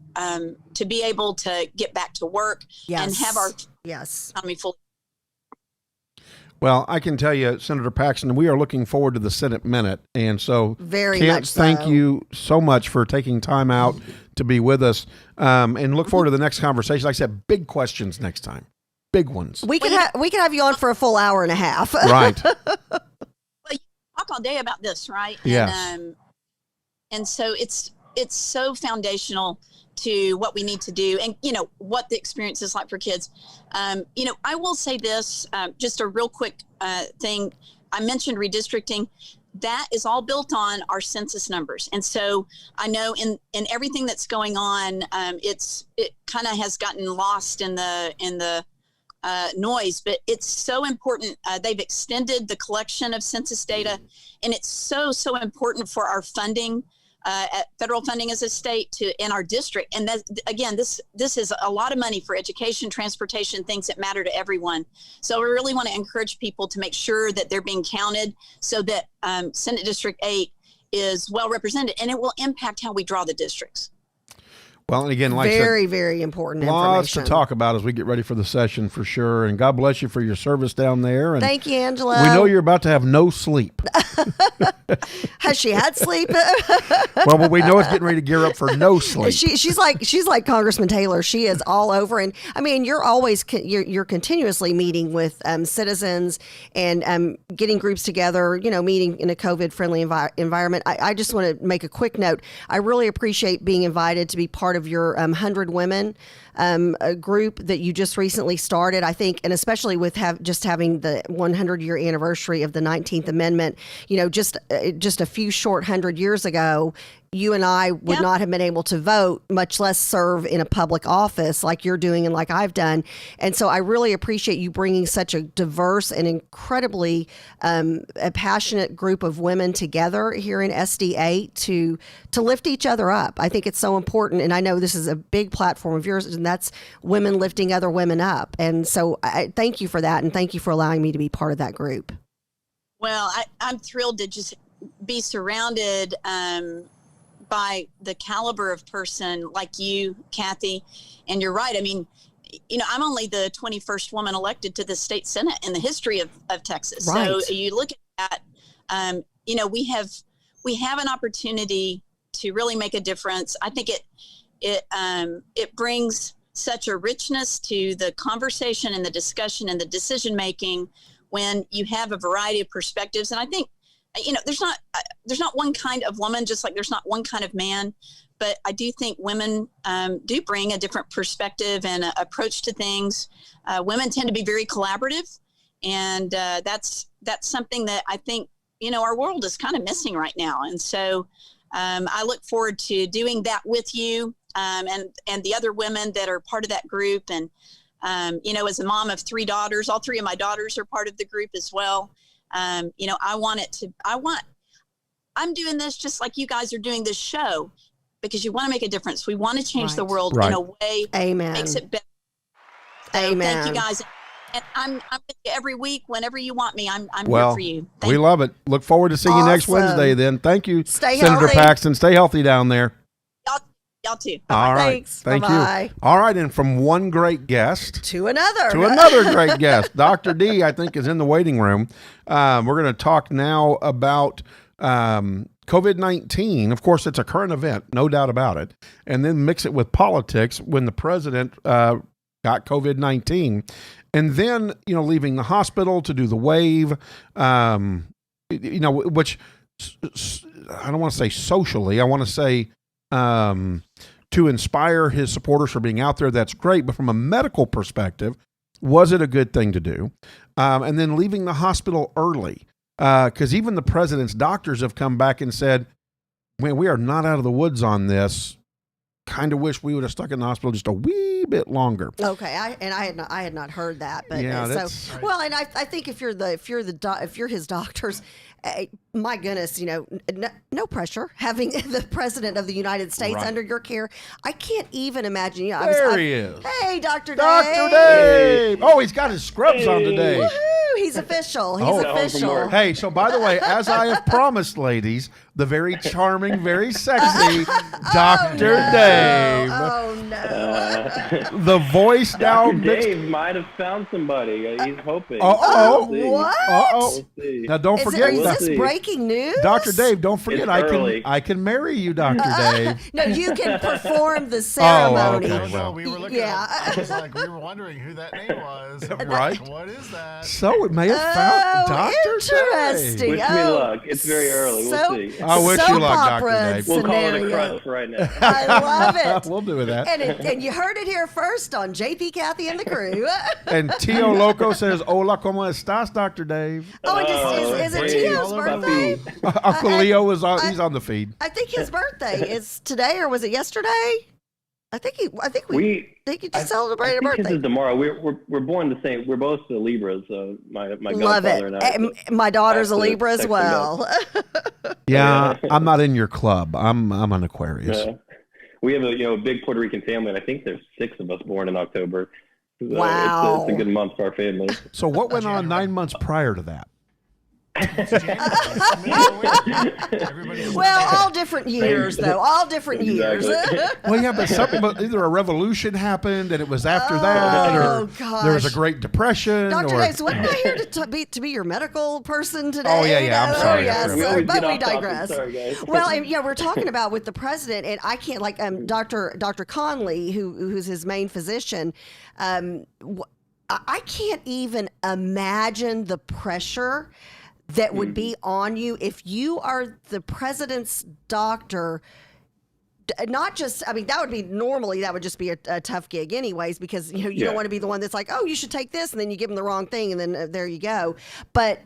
be able to get back to work and have our economy fully. Well, I can tell you, Senator Paxton, we are looking forward to the Senate Minute. And so thank you so much for taking time out to be with us, and look forward to the next conversation. Like I said, big questions next time. Big ones. We could have you on for a full hour and a half. Right. Well, you talk all day about this, right? Yes. And so it's so foundational to what we need to do, and what the experience is like for kids. I will say this, just a real quick thing. I mentioned redistricting. That is all built on our census numbers, and so I know in everything that's going on, it kind of has gotten lost in the noise, but it's so important. They've extended the collection of census data, and it's so important for our funding. At federal funding as a state in our district. And that, again, this is a lot of money for education, transportation, things that matter to everyone. So we really want to encourage people to make sure that they're being counted, so that Senate District 8 is well represented, and it will impact how we draw the districts. Well, and again, like I said, Very, very important lots information. to talk about as we get ready for the session for sure. And God bless you for your service down there. And Thank you, Angela. we know you're about to have no sleep. Has she had sleep? Well, but we know it's getting ready to gear up for no sleep. She's like Congressman Taylor. She is all over, and I mean, you're always you're continuously meeting with citizens and getting groups together. You know, meeting in a COVID-friendly environment. I just want to make a quick note. I really appreciate being invited to be part of your 100 Women a group that you just recently started. I think, and especially with having the 100-year anniversary of the 19th Amendment. You know, just a few short 100 years ago, you and I would not have been able to vote, much less serve in a public office like you're doing and like I've done. And so I really appreciate you bringing such a diverse and incredibly a passionate group of women together here in SD8 to lift each other up. I think it's so important. And I know this is a big platform of yours, and that's women lifting other women up. And so I thank you for that. And thank you for allowing me to be part of that group. Well, I'm thrilled to just be surrounded by the caliber of person like you, Kathy. And you're right. I mean, you know, I'm only the 21st woman elected to the state Senate in the history of Texas. Right. So you look at that, you know, we have an opportunity to really make a difference. I think it brings such a richness to the conversation and the discussion and the decision making when you have a variety of perspectives. And I think, you know, there's not one kind of woman, just like there's not one kind of man, but I do think women do bring a different perspective and approach to things. Women tend to be very collaborative, and that's something that I think, you know, our world is kind of missing right now. And so I look forward to doing that with you and the other women that are part of that group. And you know, as a mom of 3 daughters, all 3 of my daughters are part of the group as well. You know, I'm doing this just like you guys are doing this show because you want to make a difference. We want to change the world in a way that makes it better. So Amen. Thank you guys. And I'm with you every week whenever you want me. I'm here for you. We love it. Look forward to seeing you next Awesome. Wednesday then. Thank you, Stay Senator healthy. Paxton. Stay healthy down there. Y'all too. All right. Thanks. Thank Bye-bye. you. All right. And from one great guest To another. to another great guest, Dr. D, I think, is in the waiting room. We're going to talk now about COVID-19. Of course, it's a current event, no doubt about it. And then mix it with politics when the president got COVID-19. And then, you know, leaving the hospital to do the wave, you know, which I don't want to say socially, I want to say to inspire his supporters for being out there. That's great. But from a medical perspective, was it a good thing to do? And then leaving the hospital early, because even the president's doctors have come back and said, man, we are not out of the woods on this. Kind of wish we would have stuck in the hospital just a wee bit longer. Okay, I had not heard that, but Yeah, so that's- well, and I think if you're his doctors, my goodness, you know, no pressure having the president of the United States Right. under your care. I can't even imagine. You know, There he is. Hey, Dr. Dr. Dave. Dave. Oh, he's got his scrubs on today. Woohoo! He's official. He's Oh. official. Hey, so by the way, as I have promised, ladies, the very charming, very sexy Dr. Dave. Oh no! The voice now mixed. Dave might have found somebody. He's hoping. Uh-oh. We'll see. What? Uh-oh. We'll see. Now, don't forget, Is Doc- this breaking news? Dr. Dave, don't forget, It's I early. can marry you, Dr. Dave. No, you can perform the ceremony. okay. No, we were looking Yeah. at it. It's like we were wondering who that name was. Right. What is that? So it may have found Dr. Interesting. Dave. Wish me luck. It's very early. We'll see. I wish you soap luck, Dr. opera Dave. We'll call it a scenario. crutch right now. I love it. We'll do that. And you heard it here first on JP, Kathy, and the crew. And Tio Loco says, hola, ¿cómo estás, Dr. Dave? Oh, is it Dave, Tio's all over birthday? Uncle Leo is on, he's on the feed. I think his birthday is today, or was it yesterday? I think he just celebrated a I think his birthday. is tomorrow. We're born the same. We're both the Libras, so my Love godfather it. and I. And my daughter's a have to Libra as text him well. Yeah, I'm not in your club. I'm an Aquarius. We have a big Puerto Rican family, and I think there's 6 of us born in October. So Wow. it's a good month for our family. So what went on 9 months prior to that? Everybody's Well, all different years, though. All different years. Well, yeah, but either a revolution happened and it was after that, Oh, or there was a gosh. Great Depression. Dr. or, Davis, wasn't I here to be your medical person today? Oh, yeah, I'm sorry. Oh, yes, We always but get we off topic. digress. Sorry, guys. Well, and, yeah, we're talking about with the president, and I can't, like, Dr. Conley, who's his main physician, I can't even imagine the pressure that would be on you if you are the president's doctor. Not just, I mean, that would be normally, that would just be a tough gig anyways, because, you don't want to be the one that's like, oh, you should take this, and then you give them the wrong thing, and then there you go. But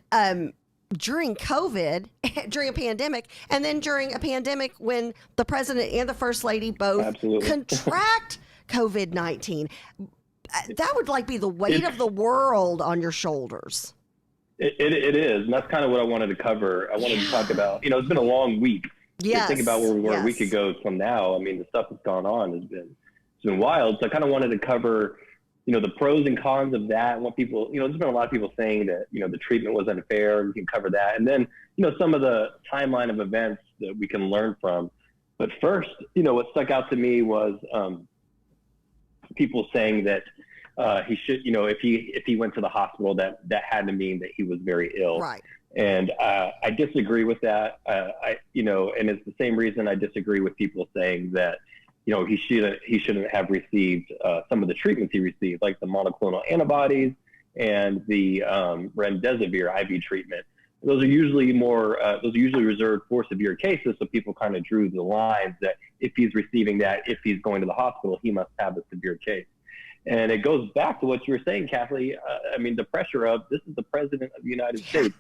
during COVID, during a pandemic, and then during a pandemic when the president and the first lady both Absolutely. contract COVID-19, that would like be the weight of the world on your shoulders. It is, and that's kind of what I wanted to cover. I wanted to talk about, it's been a long week. Yes. Think about where we were a week Yes. ago from now. I mean, the stuff that's gone on it's been wild. So I kind of wanted to cover, the pros and cons of that, and what people, there's been a lot of people saying that, the treatment was unfair. We can cover that. And then, some of the timeline of events that we can learn from. But first, what stuck out to me was people saying that he should, if he went to the hospital, that had to mean that he was very ill. Right. And I disagree with that. And it's the same reason I disagree with people saying that, he shouldn't have received some of the treatments he received, like the monoclonal antibodies and the remdesivir IV treatment. Those are usually reserved for severe cases. So people kind of drew the lines that if he's receiving that, if he's going to the hospital, he must have a severe case. And it goes back to what you were saying, Kathleen. The pressure of this is the president of the United States.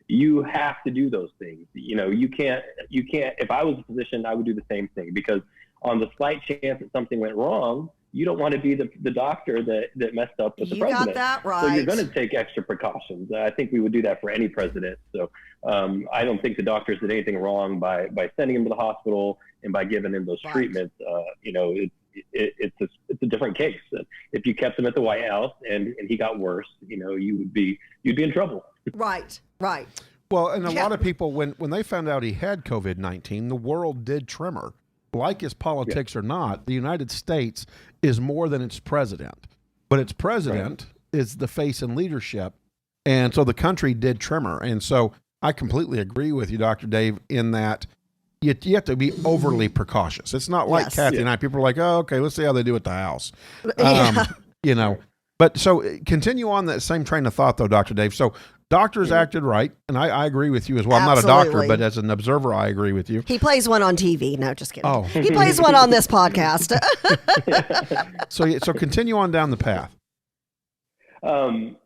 You have to do those things. You can't, if I was a physician, I would do the same thing, because on the slight chance that something went wrong, you don't want to be the doctor that messed up with the president. You got that right. So you're going to take extra precautions. I think we would do that for any president. So I don't think the doctors did anything wrong by sending him to the hospital and by giving him those treatments. It's a different case. If you kept him at the White House and he got worse, you'd be in trouble. Right. Well, and a lot of people, when they found out he had COVID-19, the world did tremor. Like his politics or not, the United States is more than its president. But its president is the face and leadership. And so the country did tremor. And so I completely agree with you, Dr. Dave, in that you have to be overly precautious. It's not like Kathy and I. People are like, oh, okay, let's see how they do at the house. But so continue on that same train of thought, though, Dr. Dave. So doctors acted right, and I agree with you as well. I'm not a doctor, but as an observer, I agree with you. He plays one on TV. No, just kidding. Oh. He plays one on this podcast. So continue on down the path. I'd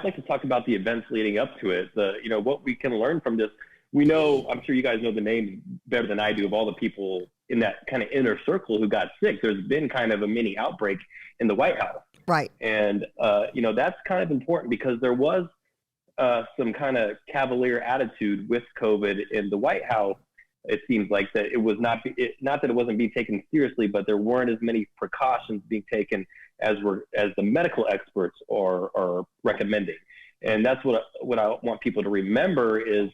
like to talk about the events leading up to it. What we can learn from this. We know, I'm sure you guys know the names better than I do of all the people in that kind of inner circle who got sick. There's been kind of a mini outbreak in the White House. Right. And, that's kind of important because there was some kind of cavalier attitude with COVID in the White House. It seems like that it was not that it wasn't being taken seriously, but there weren't as many precautions being taken as the medical experts are recommending. And that's what I want people to remember is,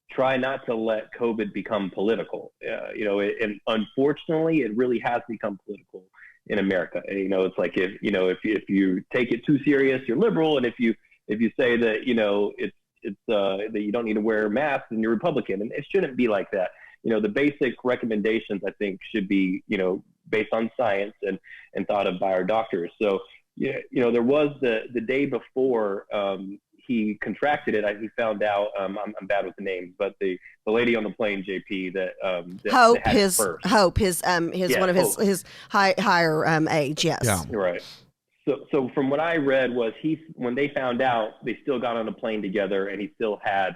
try not to let COVID become political. And unfortunately, it really has become political in America. It's like if you take it too serious, you're liberal, and if you say that it's that you don't need to wear masks, then you're Republican, and it shouldn't be like that. The basic recommendations I think should be based on science and thought of by our doctors. So there was the day before he contracted it. He found out. I'm bad with the names, but the lady on the plane, JP, that Hope, that had it first. Hope, his one of his higher age. Yes. Yeah. Right. So from what I read was when they found out, they still got on a plane together, and he still had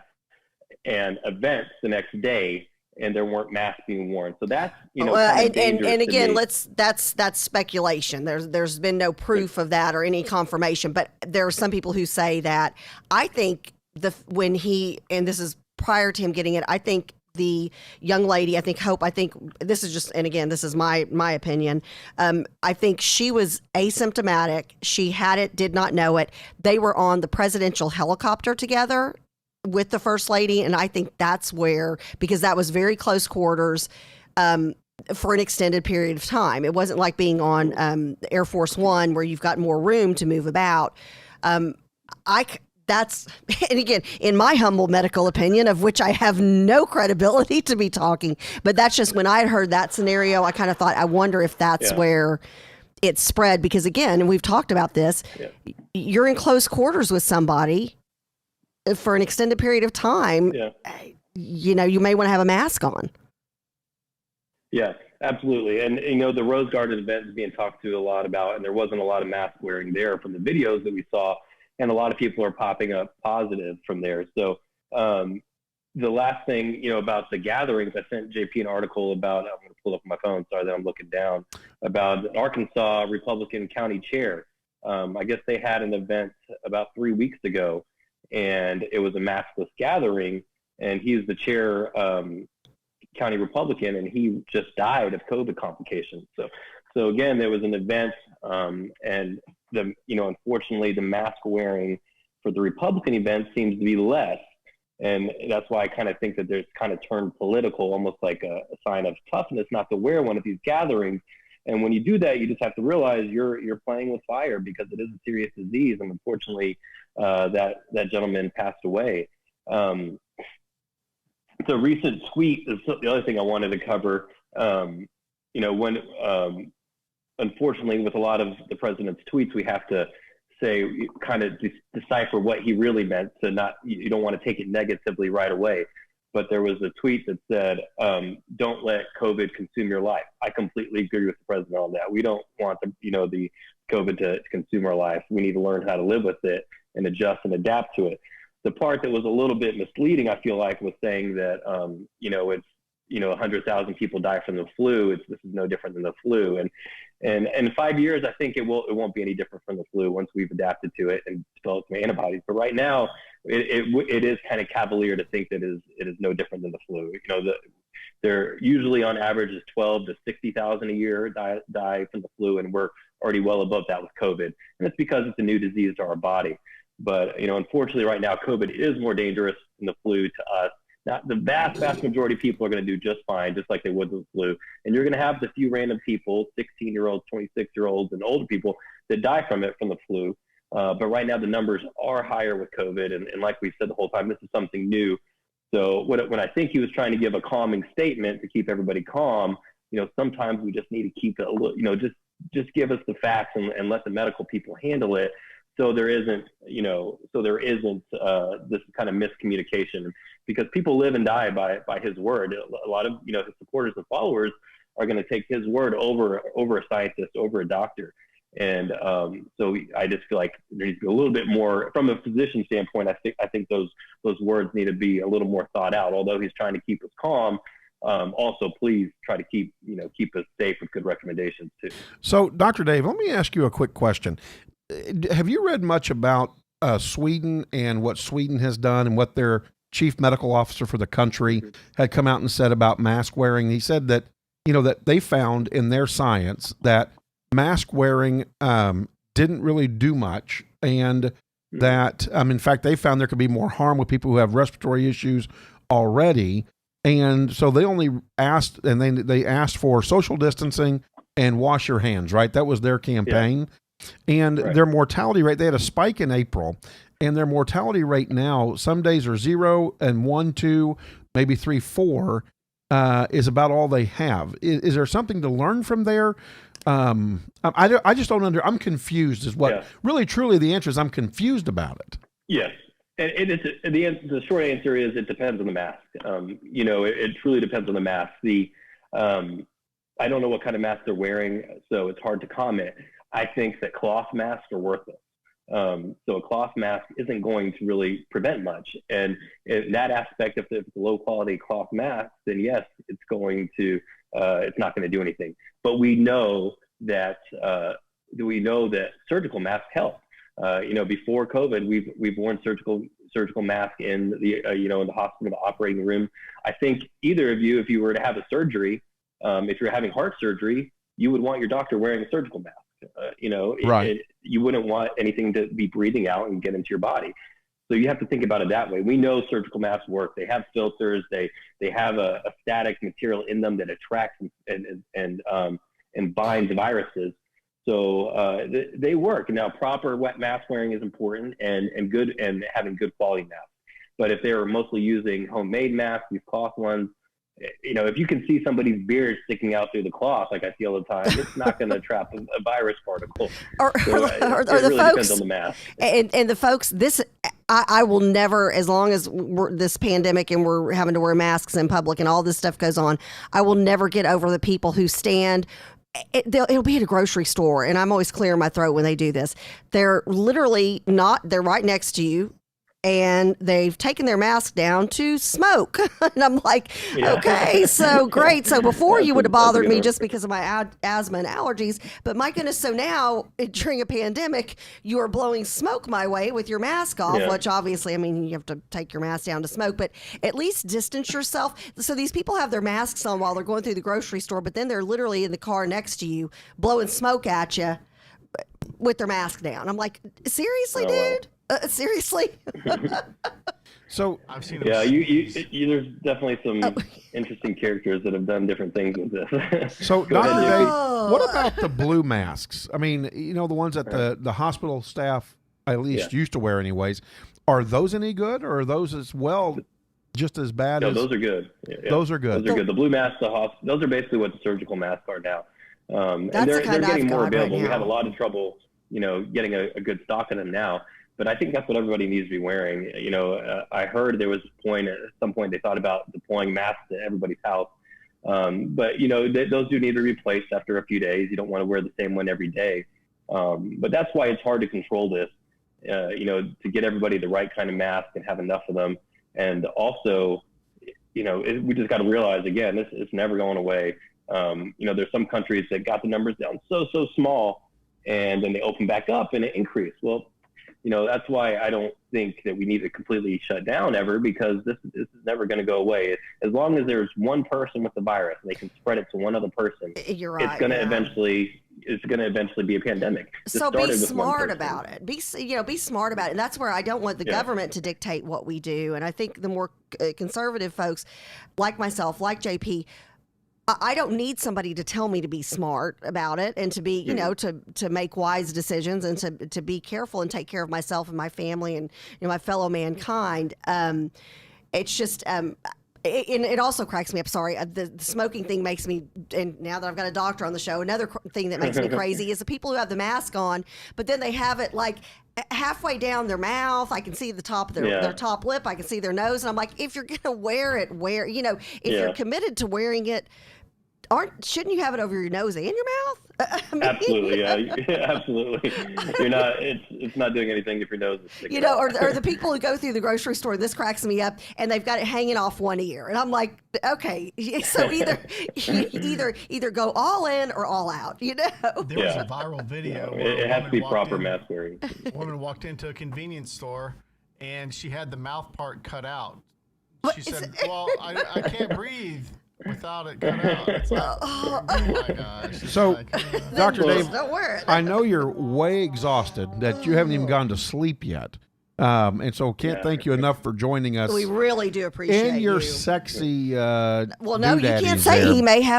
an event the next day, and there weren't masks being worn. So that's and again, that's speculation. There's been no proof of that or any confirmation, but there are some people who say that. I think when he, and this is prior to him getting it, I think the young lady, Hope, this is just, and again, this is my opinion. I think she was asymptomatic. She had it, did not know it. They were on the presidential helicopter together with the First Lady, and I think that's where, because that was very close quarters for an extended period of time. It wasn't like being on Air Force One where you've got more room to move about. That's, and again, in my humble medical opinion, of which I have no credibility to be talking, but that's just when I had heard that scenario, I kind of thought, I wonder if that's where it spread, because again, and we've talked about this, you're in close quarters with somebody for an extended period of time. You know, you may want to have a mask on. Yes, absolutely. And, you know, the Rose Garden event is being talked to a lot about, and there wasn't a lot of mask wearing there from the videos that we saw. And a lot of people are popping up positive from there. So the last thing, you know, about the gatherings, I sent JP an article about, I'm going to pull up my phone, sorry that I'm looking down, about an Arkansas Republican county chair. I guess they had an event about 3 weeks ago, and it was a maskless gathering, and he's the chair, county Republican, and he just died of COVID complications. So again, there was an event, and unfortunately, the mask wearing for the Republican event seems to be less, and that's why I kind of think that there's kind of turned political, almost like a sign of toughness not to wear one at these gatherings. And when you do that, you just have to realize you're playing with fire, because it is a serious disease, and unfortunately, that gentleman passed away. The recent tweet is the other thing I wanted to cover. Unfortunately, with a lot of the president's tweets, we have to say, kind of decipher what he really meant, to not, you don't want to take it negatively right away. But there was a tweet that said, don't let COVID consume your life. I completely agree with the president on that. We don't want the COVID to consume our life. We need to learn how to live with it and adjust and adapt to it. The part that was a little bit misleading, I feel like, was saying that, it's, 100,000 people die from the flu. This is no different than the flu. And in 5 years, I think it won't be any different from the flu once we've adapted to it and developed some antibodies. But right now, it is kind of cavalier to think that it is no different than the flu. They're usually on average is 12 to 60,000 a year die from the flu, and we're already well above that with COVID. And it's because it's a new disease to our body. But, unfortunately right now, COVID is more dangerous than the flu to us. Not the vast majority of people are going to do just fine, just like they would with the flu. And you're going to have the few random people, 16-year-olds, 26-year-olds, and older people that die from the flu. But right now the numbers are higher with COVID. And like we said the whole time, this is something new. So when I think he was trying to give a calming statement to keep everybody calm, sometimes we just need to keep it a little, just give us the facts and let the medical people handle it. So there isn't this kind of miscommunication, because people live and die by his word. A lot of, his supporters and followers are going to take his word over a scientist, over a doctor. And so I just feel like there needs to be a little bit more from a physician standpoint. I think those words need to be a little more thought out, although he's trying to keep us calm. Also, please try to keep us safe with good recommendations too. So Dr. Dave, let me ask you a quick question. Have you read much about Sweden and what Sweden has done, and what their chief medical officer for the country had come out and said about mask wearing? He said that, that they found in their science that mask wearing didn't really do much, and that, in fact, they found there could be more harm with people who have respiratory issues already. And so they only asked, and they asked for social distancing and wash your hands, right? That was their campaign. Yeah. And their mortality rate, they had a spike in April, and their mortality rate now, some days are 0 and 1, 2, maybe 3, 4, is about all they have. Is there something to learn from there? I just don't I'm confused is what really truly the answer is. I'm confused about it. Yes. And the short answer is it depends on the mask. It truly depends on the mask. I don't know what kind of mask they're wearing, so it's hard to comment. I think that cloth masks are worthless. So a cloth mask isn't going to really prevent much. And in that aspect, if it's a low quality cloth mask, then yes, it's not going to do anything. But we know that surgical masks help. Before COVID, we've worn surgical mask in the in the hospital, the operating room. I think either of you, if you were to have a surgery, if you're having heart surgery, you would want your doctor wearing a surgical mask. Right. You wouldn't want anything to be breathing out and get into your body. So you have to think about it that way. We know surgical masks work. They have filters. They have a static material in them that attracts and binds viruses. So they work. Now, proper wet mask wearing is important and having good quality masks. But if they're mostly using homemade masks, these cloth ones, if you can see somebody's beard sticking out through the cloth, like I see all the time, it's not going to trap a virus particle. Or it the really folks, depends on the mask. And the folks, I will never, as long as this pandemic and we're having to wear masks in public and all this stuff goes on, I will never get over the people who stand. It'll be at a grocery store, and I'm always clearing my throat when they do this. They're literally they're right next to you, and they've taken their mask down to smoke. And I'm like, okay, so great. So before you would have bothered me just because of my asthma and allergies, but my goodness, so now during a pandemic, you are blowing smoke my way with your mask off, which obviously, I mean, you have to take your mask down to smoke, but at least distance yourself. So these people have their masks on while they're going through the grocery store, but then they're literally in the car next to you, blowing smoke at you with their mask down. I'm like, seriously, dude? Seriously? So I've seen. Yeah, there's definitely some interesting characters that have done different things with this. So, Dr. Dave, what about the blue masks? I mean, the ones that the hospital staff at least used to wear anyways. Are those any good, or are those as well just as bad? No, those are good. Yeah. Those are good. Those are good. The blue masks, those are basically what the surgical masks are now. And That's they're the kind getting I've more got right available. We now. have a lot of trouble, getting a good stock of them now. But I think that's what everybody needs to be wearing. I heard there was at some point they thought about deploying masks to everybody's house. But those do need to be replaced after a few days. You don't want to wear the same one every day. But that's why it's hard to control this. To get everybody the right kind of mask and have enough of them. And also, we just got to realize again, it's never going away. There's some countries that got the numbers down so small, and then they open back up and it increased. Well, that's why I don't think that we need to completely shut down ever, because this is never going to go away. As long as there's one person with the virus and they can spread it to one other person, you're right, it's going to eventually be a pandemic. So be smart about it. Be smart about it. And that's where I don't want the government to dictate what we do. And I think the more conservative folks like myself, like JP, I don't need somebody to tell me to be smart about it and to be, to make wise decisions and to be careful and take care of myself and my family and my fellow mankind. It's just, it also cracks me up. Sorry, the smoking thing makes me. And now that I've got a doctor on the show, another thing that makes me crazy is the people who have the mask on, but then they have it like halfway down their mouth. I can see the top of their top lip. I can see their nose, and I'm like, if you're gonna wear it, if you're committed to wearing it, shouldn't you have it over your nose and your mouth? Absolutely, absolutely. You're not. It's not doing anything if your nose is sticking out. Or the people who go through the grocery store. This cracks me up, and they've got it hanging off one ear, and I'm like, okay, so either go all in or all out. There was a viral video. It has to be proper mask wearing. A woman walked into a convenience store, and she had the mouth part cut out. She said, "Well, I can't breathe without it cut out." It's like, oh my gosh. So, Dr. Dave, don't wear it. I know you're way exhausted, that you haven't even gone to sleep yet. And so can't thank you enough for joining us. We really do appreciate and your you. sexy well, no, you can't say there.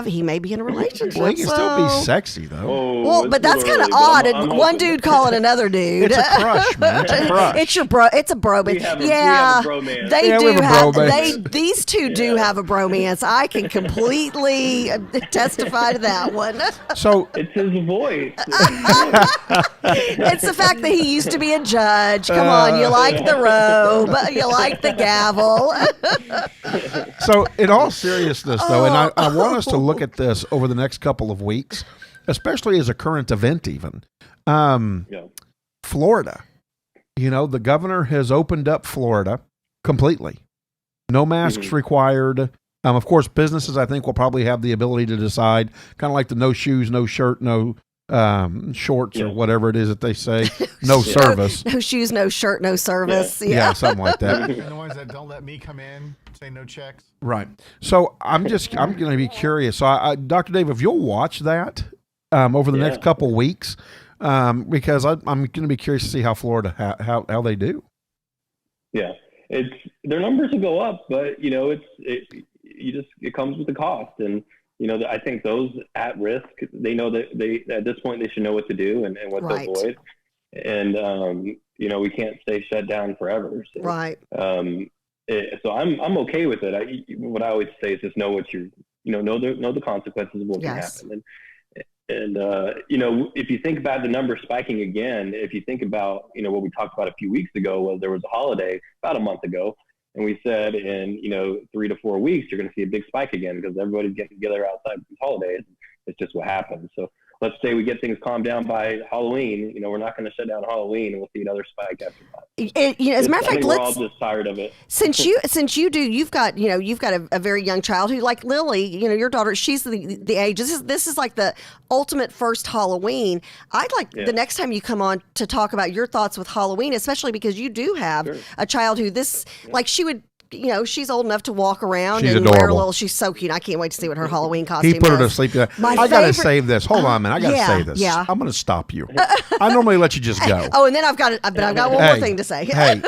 he may be in a relationship. Well, he can still be sexy though. Oh, but that's kind of odd. And one dude calling another dude. It's a crush, man. It's a crush. It's your bro. It's a bromance. We have a bromance. They Yeah, we do have a have. bromance. These two do have a bromance. I can completely testify to that one. So it's his voice. It's the fact that he used to be a judge. Come on, you like the robe, you like the gavel. So, in all seriousness, though, and I want us to look at this over the next couple of weeks, especially as a current event, even. Florida. The governor has opened up Florida completely. No masks required. Of course, businesses, I think, will probably have the ability to decide, kind of like the no shoes, no shirt, no shorts or whatever it is that they say, no service. No shoes, no shirt, no service. Yeah, something like that. And the ones that don't let me come in, say no checks. Right. So I'm going to be curious. So Dr. Dave, if you'll watch that over the next couple weeks, because I'm going to be curious to see how Florida, how they do. Yeah, their numbers will go up, but it comes with the cost. And I think those at risk, they know that at this point they should know what to do and what Right. to avoid. And we can't stay shut down forever. So, Right. So I'm okay with it. What I always say is just know what know the consequences of what can Yes. happen. And if you think about the number spiking again, if you think about, what we talked about a few weeks ago, was there was a holiday about a month ago, and we said in, 3 to 4 weeks, you're going to see a big spike again because everybody's getting together outside these holidays. It's just what happens. So let's say we get things calmed down by Halloween, we're not going to shut down Halloween, and we'll see another spike after that. As a matter of fact, we're all just tired of it. Since you've got a very young child who, like Lily, your daughter, she's the age. This is like the ultimate first Halloween. I'd like the next time you come on to talk about your thoughts with Halloween, especially because you do have a child who like she would. She's old enough to walk around She's and adorable. wear a little. She's so cute. I can't wait to see what her Halloween costume He put her to is. sleep. My I got to favorite- save this. Hold on a minute. I got to say this. Yeah. I'm going to stop you. I normally let you just go. Oh, and then I've got one more thing to say. Hey,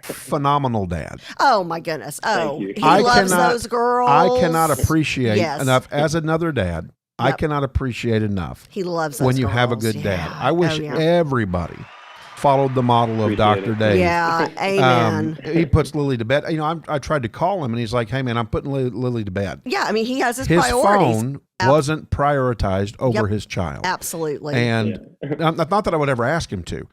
phenomenal dad. Oh my goodness. Oh, you. he loves those girls. I cannot appreciate Yes. enough as another dad. I Yep. cannot appreciate enough He loves those when you have a girls. good dad. Yeah. I wish Oh, yeah. everybody followed the model of Appreciate Dr. it. Dave. Yeah, amen. He puts Lily to bed. I tried to call him, and he's like, "Hey, man, I'm putting Lily to bed." Yeah, I mean, he has his His priorities. phone wasn't prioritized over Yep. his child. Absolutely. And not that I would ever ask him to,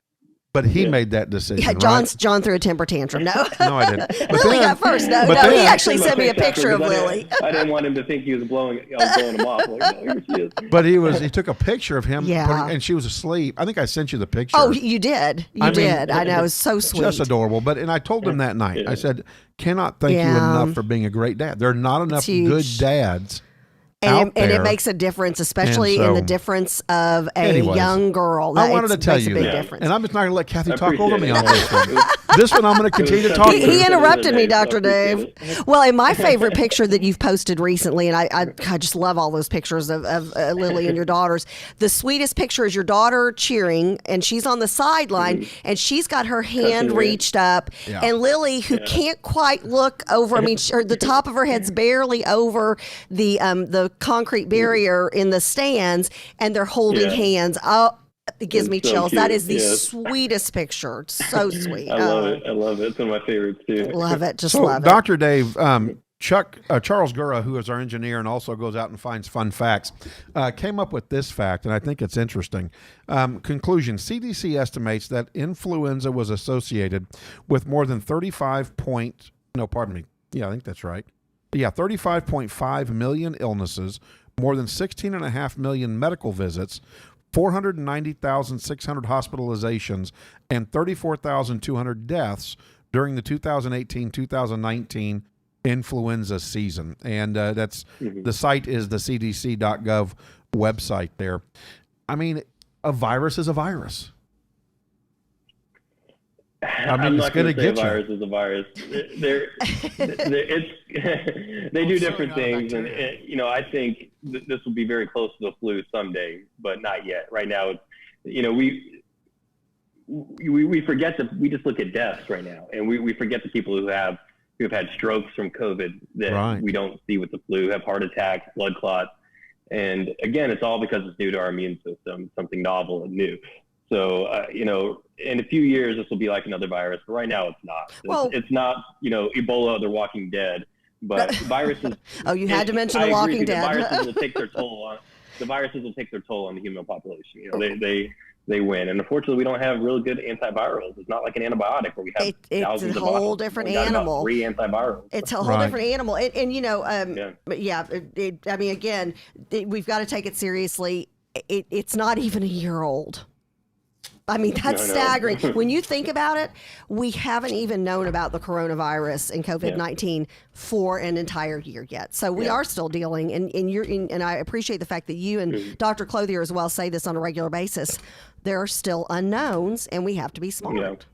but he made that decision. Yeah, right? John threw a temper tantrum. No, No, I didn't. But Lily then- got first. No, but he then- actually sent me a picture of Because Lily. I didn't want him to think I was blowing him off. Like, no, here she is. But he took a picture of him, Yeah. and she was asleep. I think I sent you the picture. Oh, you did. You did. I know. It was so sweet. Just adorable. And I told him that night, I said, cannot thank you Yeah. enough for being a great dad. There are not enough huge. good dads And out it, there. and it makes a difference, especially in so- the difference of a Anyways, young girl. I wanted to tell makes you a big that. difference. And I'm just not going to let Kathy I talk over me appreciate on it. this one. This one I'm going to continue to talk He- to. He interrupted me, I Dr. Dave. appreciate Well, and my favorite picture that you've posted recently, and I just love all those pictures of Lily and your daughters. The sweetest picture is your daughter cheering, and she's on the sideline, and she's got her hand her. reached up, Yeah. and Lily, who can't quite look over, I mean, the top of her head's barely over the concrete barrier in the stands, and they're holding Yeah. hands. Oh, it gives It's me so chills. That cute. is the Yes. sweetest picture. It's so sweet. I love it. I love it. It's one of my favorites too. Love it. Just So, love it. Dr. Dave, Charles Gura, who is our engineer and also goes out and finds fun facts, came up with this fact, and I think it's interesting. Conclusion: CDC estimates that influenza was associated with more than 35.5 million illnesses, more than 16.5 million medical visits, 490,600 hospitalizations, and 34,200 deaths during the 2018-2019 influenza season. And the site is the cdc.gov website there. I mean, a virus is a virus. I mean, I'm it's not going to say a get you. virus is a virus. They do different not a things, and bacteria. I think this will be very close to the flu someday, but not yet. Right now, we forget that we just look at deaths right now, and we forget the people who have had strokes from COVID that Right. we don't see with the flu, have heart attacks, blood clots, and again, it's all because it's new to our immune system, something novel and new. So, in a few years, this will be like another virus, but right now it's not. Well- It's not, Ebola or The Walking Dead, but viruses. Oh, you had to mention I The agree Walking with you. Dead. The viruses will take their toll on. The viruses will take their toll on the human population. They win, and unfortunately, we don't have really good antivirals. It's not like an antibiotic where we have It's thousands a of whole bottles. different We got about animal. 3 antivirals. It's a whole Right. different animal. Yeah. But yeah, I mean, again, we've got to take it seriously. It's not even a year old. I mean, that's No, no. staggering. When you think about it, we haven't even known about the coronavirus and COVID-19 for an entire year yet. So we are still dealing, and I appreciate the fact that you and Dr. Clothier as well say this on a regular basis. There are still unknowns, and we have to be smart.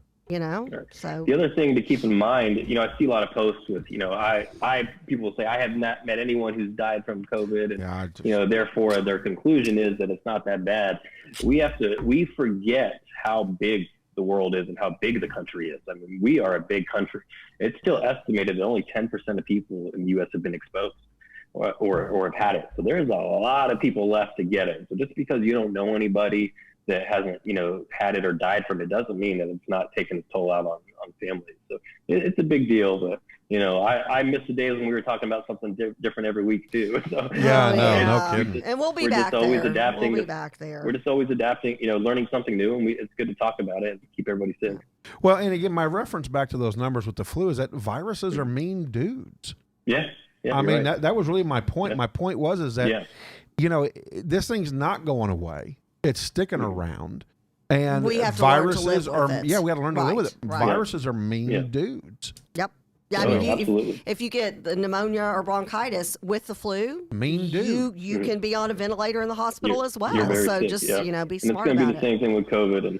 So The other thing to keep in mind, I see a lot of posts with, people say I have not met anyone who's died from COVID, and therefore their conclusion is that it's not that bad. We forget how big the world is and how big the country is. I mean, we are a big country. It's still estimated that only 10% of people in the U.S. have been exposed or have had it. So there's a lot of people left to get it. So just because you don't know anybody that hasn't, had it or died from it doesn't mean that it's not taking its toll out on families. So it's a big deal, but I miss the days when we were talking about something different every week too. So, no kidding. And we'll be we're back just always there. adapting. We'll be back there. We're just always adapting, learning something new, and it's good to talk about it and keep everybody safe. Well, and again, my reference back to those numbers with the flu is that viruses are mean dudes. Yeah. I mean, right. that was really my point. Yeah. My point was that, this thing's not going away. It's sticking around. And we have to viruses learn to live with it. we got to learn to live with it. Right. Viruses are mean dudes. Yep. Yeah, I mean, absolutely. if you get the pneumonia or bronchitis with the flu, mean dude, you can be on a ventilator in the hospital as well. You're very So sick, just yeah. be and smart it's going to about be the same thing with COVID, and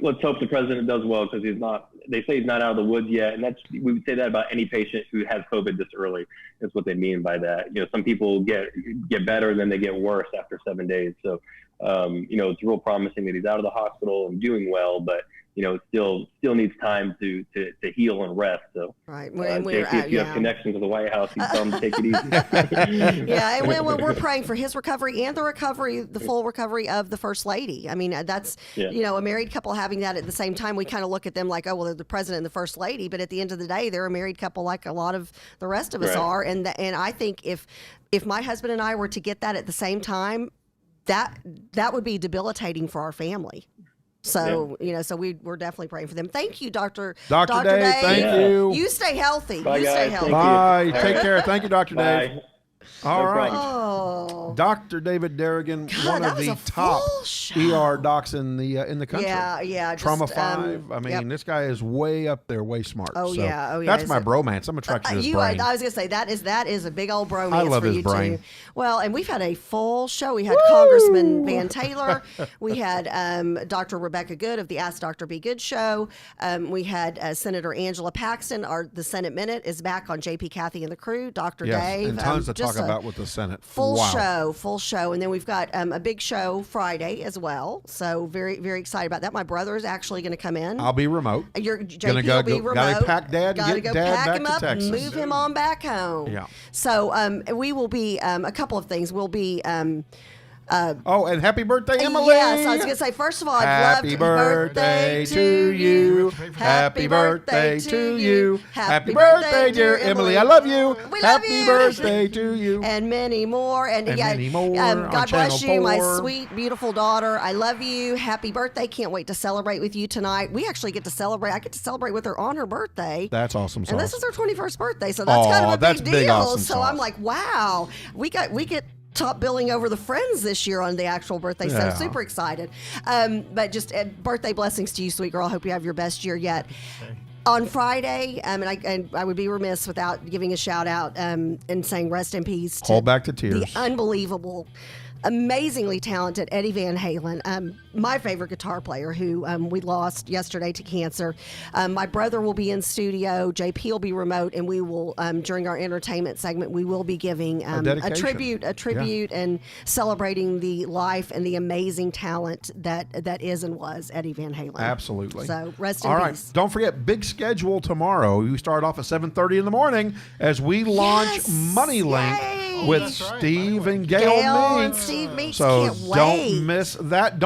let's hope the president does well, because he's not. They say he's not out of the woods yet, and we would say that about any patient who has COVID this early. Is what they mean by that. Some people get better and then they get worse after 7 days. So it's real promising that he's out of the hospital and doing well, but still needs time to heal and rest. So, right. If you have connections to the White House, you tell them to take it easy. Yeah, and when we're praying for his recovery and the full recovery of the First Lady. I mean, that's a married couple having that at the same time. We kind of look at them like, oh, well, they're the president and the First Lady, but at the end of the day, they're a married couple like a lot of the rest of us are. And I think if my husband and I were to get that at the same time, that would be debilitating for our family. So, we're definitely praying for them. Thank you, Dr. Dave. Thank you. You stay healthy. Bye, guys. Stay healthy. Bye. Take care. Thank you, Dr. Dave. Bye. All right. Oh. Dr. David Darrigan, one that of was the a top full show. ER docs in the country. Yeah. Trauma 5. I mean, this guy is way up there, way smart. Oh, so yeah. That's my bromance. I'm attracted to his brain. I was going to say, that is a big old bromance I love for his you brain. too. Well, and we've had a full show. We had Congressman Van Taylor. We had Dr. Rebecca Good of the Ask Dr. Be Good show. We had Senator Angela Paxton. The Senate Minute is back on JP, Kathy, and the crew. Dr. Dave. And tons to talk about with the Senate. Full show. And then we've got a big show Friday as well. So very, very excited about that. My brother is actually going to come in. I'll be remote. JP will be remote. Gotta pack Dad Gotta and get go Dad pack back him to up, Texas. move him on back home. Yeah. So we will be a couple of things. We'll be and happy birthday, Emily! Yes, I was going to say, first of all, happy birthday to you. Happy birthday to you. Happy birthday, dear Emily. I love you. We love happy you. birthday to you. And many more. And many more God bless Channel you, my 4. sweet, beautiful daughter. I love you. Happy birthday. Can't wait to celebrate with you tonight. We actually get to celebrate. I get to celebrate with her on her birthday. That's awesome sauce. And this is her 21st birthday, so that's kind of a that's big deal. awesome so sauce. I'm like, wow, we get top billing over the Friends this year on the actual birthday, so super excited. But just birthday blessings to you, sweet girl. Hope you have your best year yet. On Friday, and I would be remiss without giving a shout out and saying rest in peace to Hold back to tears. the unbelievable, amazingly talented Eddie Van Halen, my favorite guitar player, who we lost yesterday to cancer. My brother will be in studio. JP will be remote, and we will, during our entertainment segment, we will be giving a tribute, and celebrating the life and the amazing talent that is and was Eddie Van Halen. Absolutely. So rest in All right. peace. Don't forget, big schedule tomorrow. We start off at 7:30 in the morning as we launch MoneyLink Yay. with That's right, Steve and Gail Gail and Meeks. Steve Meeks. So Can't don't wait. miss that.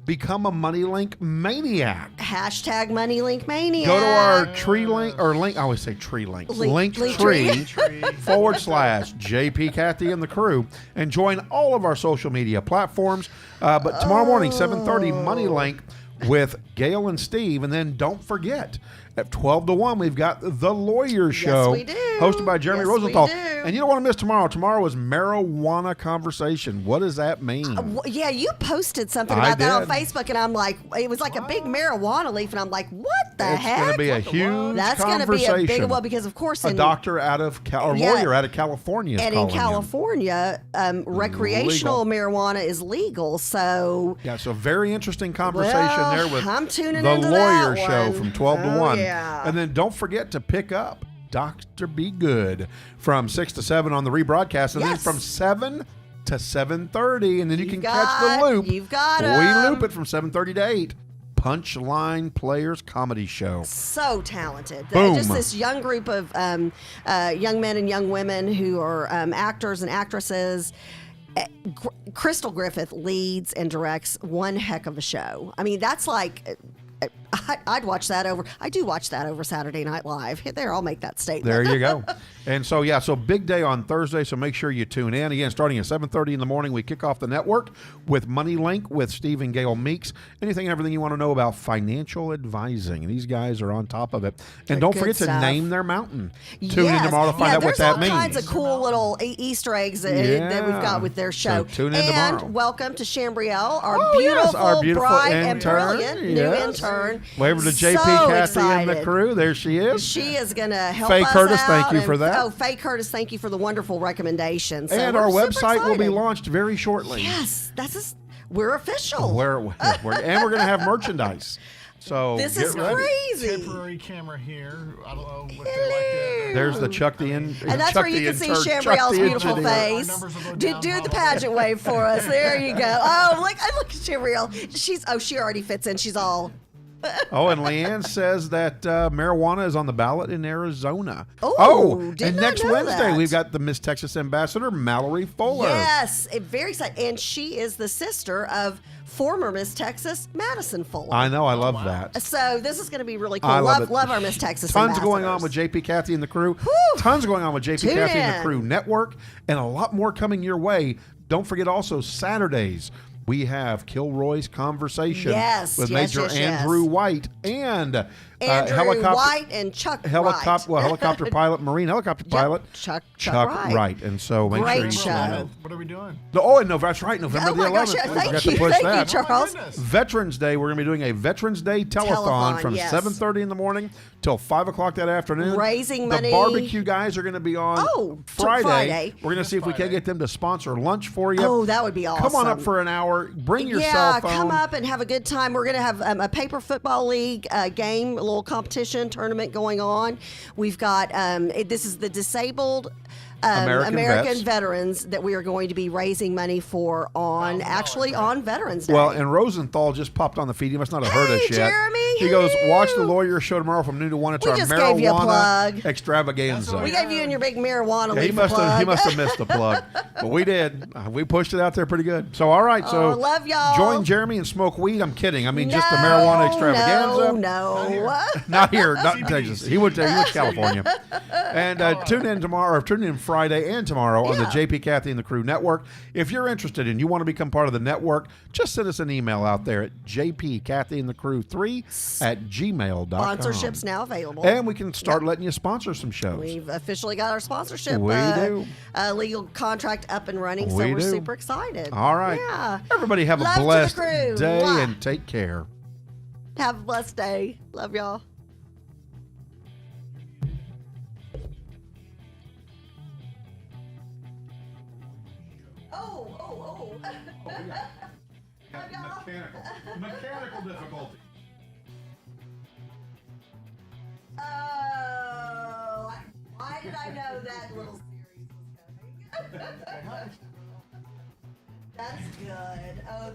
Become a MoneyLink maniac. Hashtag MoneyLink Mania. Go to our tree link or link. I always say tree link. Link Linktree / JP, Kathy, and the crew, and join all of our social media platforms. But tomorrow morning, 7:30, MoneyLink with Gail and Steve, and then don't forget. At 12 to 1, we've got The Lawyer Show, we do. hosted by Jeremy Yes, Rosenthal. we do. And you don't want to miss tomorrow. Tomorrow is Marijuana Conversation. What does that mean? Yeah, you posted something I about that on did. Facebook, and I'm like, it was like a big marijuana leaf, and I'm like, what the It's heck? going to be a huge That's going to conversation. be a big one because, of course, a doctor out of lawyer out of California is and calling in California, recreational marijuana is legal. So yeah, so very interesting conversation there with I'm tuning The into Lawyer that Show one. from 12 to Oh, 1. yeah. And then don't forget to pick up Dr. Be Good from 6 to 7 on the rebroadcast, and then from 7 to 7:30, and then you can catch the loop. You've got We loop it from 7:30 to 8. Punchline Players Comedy Show. So talented. Boom. Just this young group of young men and young women who are actors and actresses. Crystal Griffith leads and directs one heck of a show. I mean, that's like, I'd watch that over. I do watch that over Saturday Night Live. There, I'll make that statement. There you go. And so, yeah, so big day on Thursday, so make sure you tune in. Again, starting at 7:30 in the morning, we kick off the network with Money Link with Steve and Gail Meeks. Anything and everything you want to know about financial advising. These guys are on top of it. And don't forget to name their mountain. Tune in tomorrow to find out what that means. There's all kinds of cool little Easter eggs that we've got with their show. So tune in tomorrow. And welcome to Chambrielle, our beautiful bright and brilliant new intern. Wave her to JP, So Kathy, excited. and the crew. There she is. She is going to help Faye us Curtis, out. thank you for that. Oh, Faye Curtis, thank you for the wonderful recommendations. So And we're our super website will be excited. launched very shortly. Yes, we're official. And we're going to have merchandise. So This get is ready. crazy. Temporary camera here. I don't know what they like that. There's the Chuck the And that's where you can see Chambrielle's beautiful face. Do the pageant wave for us. There you go. Oh, look at Chambrielle. She already fits in. She's all. Oh, and Leanne says that marijuana is on the ballot in Arizona. Did and not next know Wednesday that. we've got the Miss Texas Ambassador, Mallory Fuller. Yes, very excited. And she is the sister of former Miss Texas, Madison Fuller. I know, I love that. So this is going to be really cool. I love it. Love our Miss Texas Tons going on ambassadors. with JP, Kathy, and the crew. Whew. Tons going on with JP, Tune Kathy, and the in. crew network, and a lot more coming your way. Don't forget also Saturdays. We have Kilroy's Conversation with Major Andrew White and Andrew White and Chuck Wright. Helicopter pilot, Marine helicopter pilot, Chuck Wright. And so make Great sure you show. What are we doing? No, that's right, November the 11th. Gosh, We thank forgot you, to push thank that. you, Charles. Veterans Day, we're going to be doing a Veterans Day telethon from 7:30 in the morning till 5 o'clock that afternoon. Raising money. The barbecue guys are going to be on Friday. We're going to see if we can get them to sponsor lunch for you. Oh, that would be awesome. Come on up for an hour. Bring your cell phone. Come up and have a good time. We're going to have a paper football league game, a little competition tournament going on. We've got, this is the disabled American veterans that we are going to be raising money for on Veterans Day. Well, and Rosenthal just popped on the feed. He must not have heard us yet. Jeremy, he goes, watch the Lawyer Show tomorrow from noon to 1. It's our just gave you a marijuana plug. extravaganza. We gave you and your big marijuana He leaf must plug. have missed the plug, but we did. We pushed it out there pretty good. So all right, so love y'all. join Jeremy and smoke weed. I'm kidding. I mean just the marijuana extravaganza. No. Not here, not in Texas. He went to California. And tune in tomorrow, or tune in Friday and tomorrow on the JP, Kathy, and the Crew Network. If you're interested and you want to become part of the network, just send us an email out there at jpkathyandthecrew3@gmail.com. Sponsorships now available. And we can start letting you sponsor some shows. We've officially got our sponsorship legal contract up and running, so we're super excited. All right. Yeah. Everybody have Love a blessed to the crew. day Mwah. and take care. Have a blessed day. Love y'all. Mechanical difficulty. Oh, why did I know that little series was coming? That's good. Oh,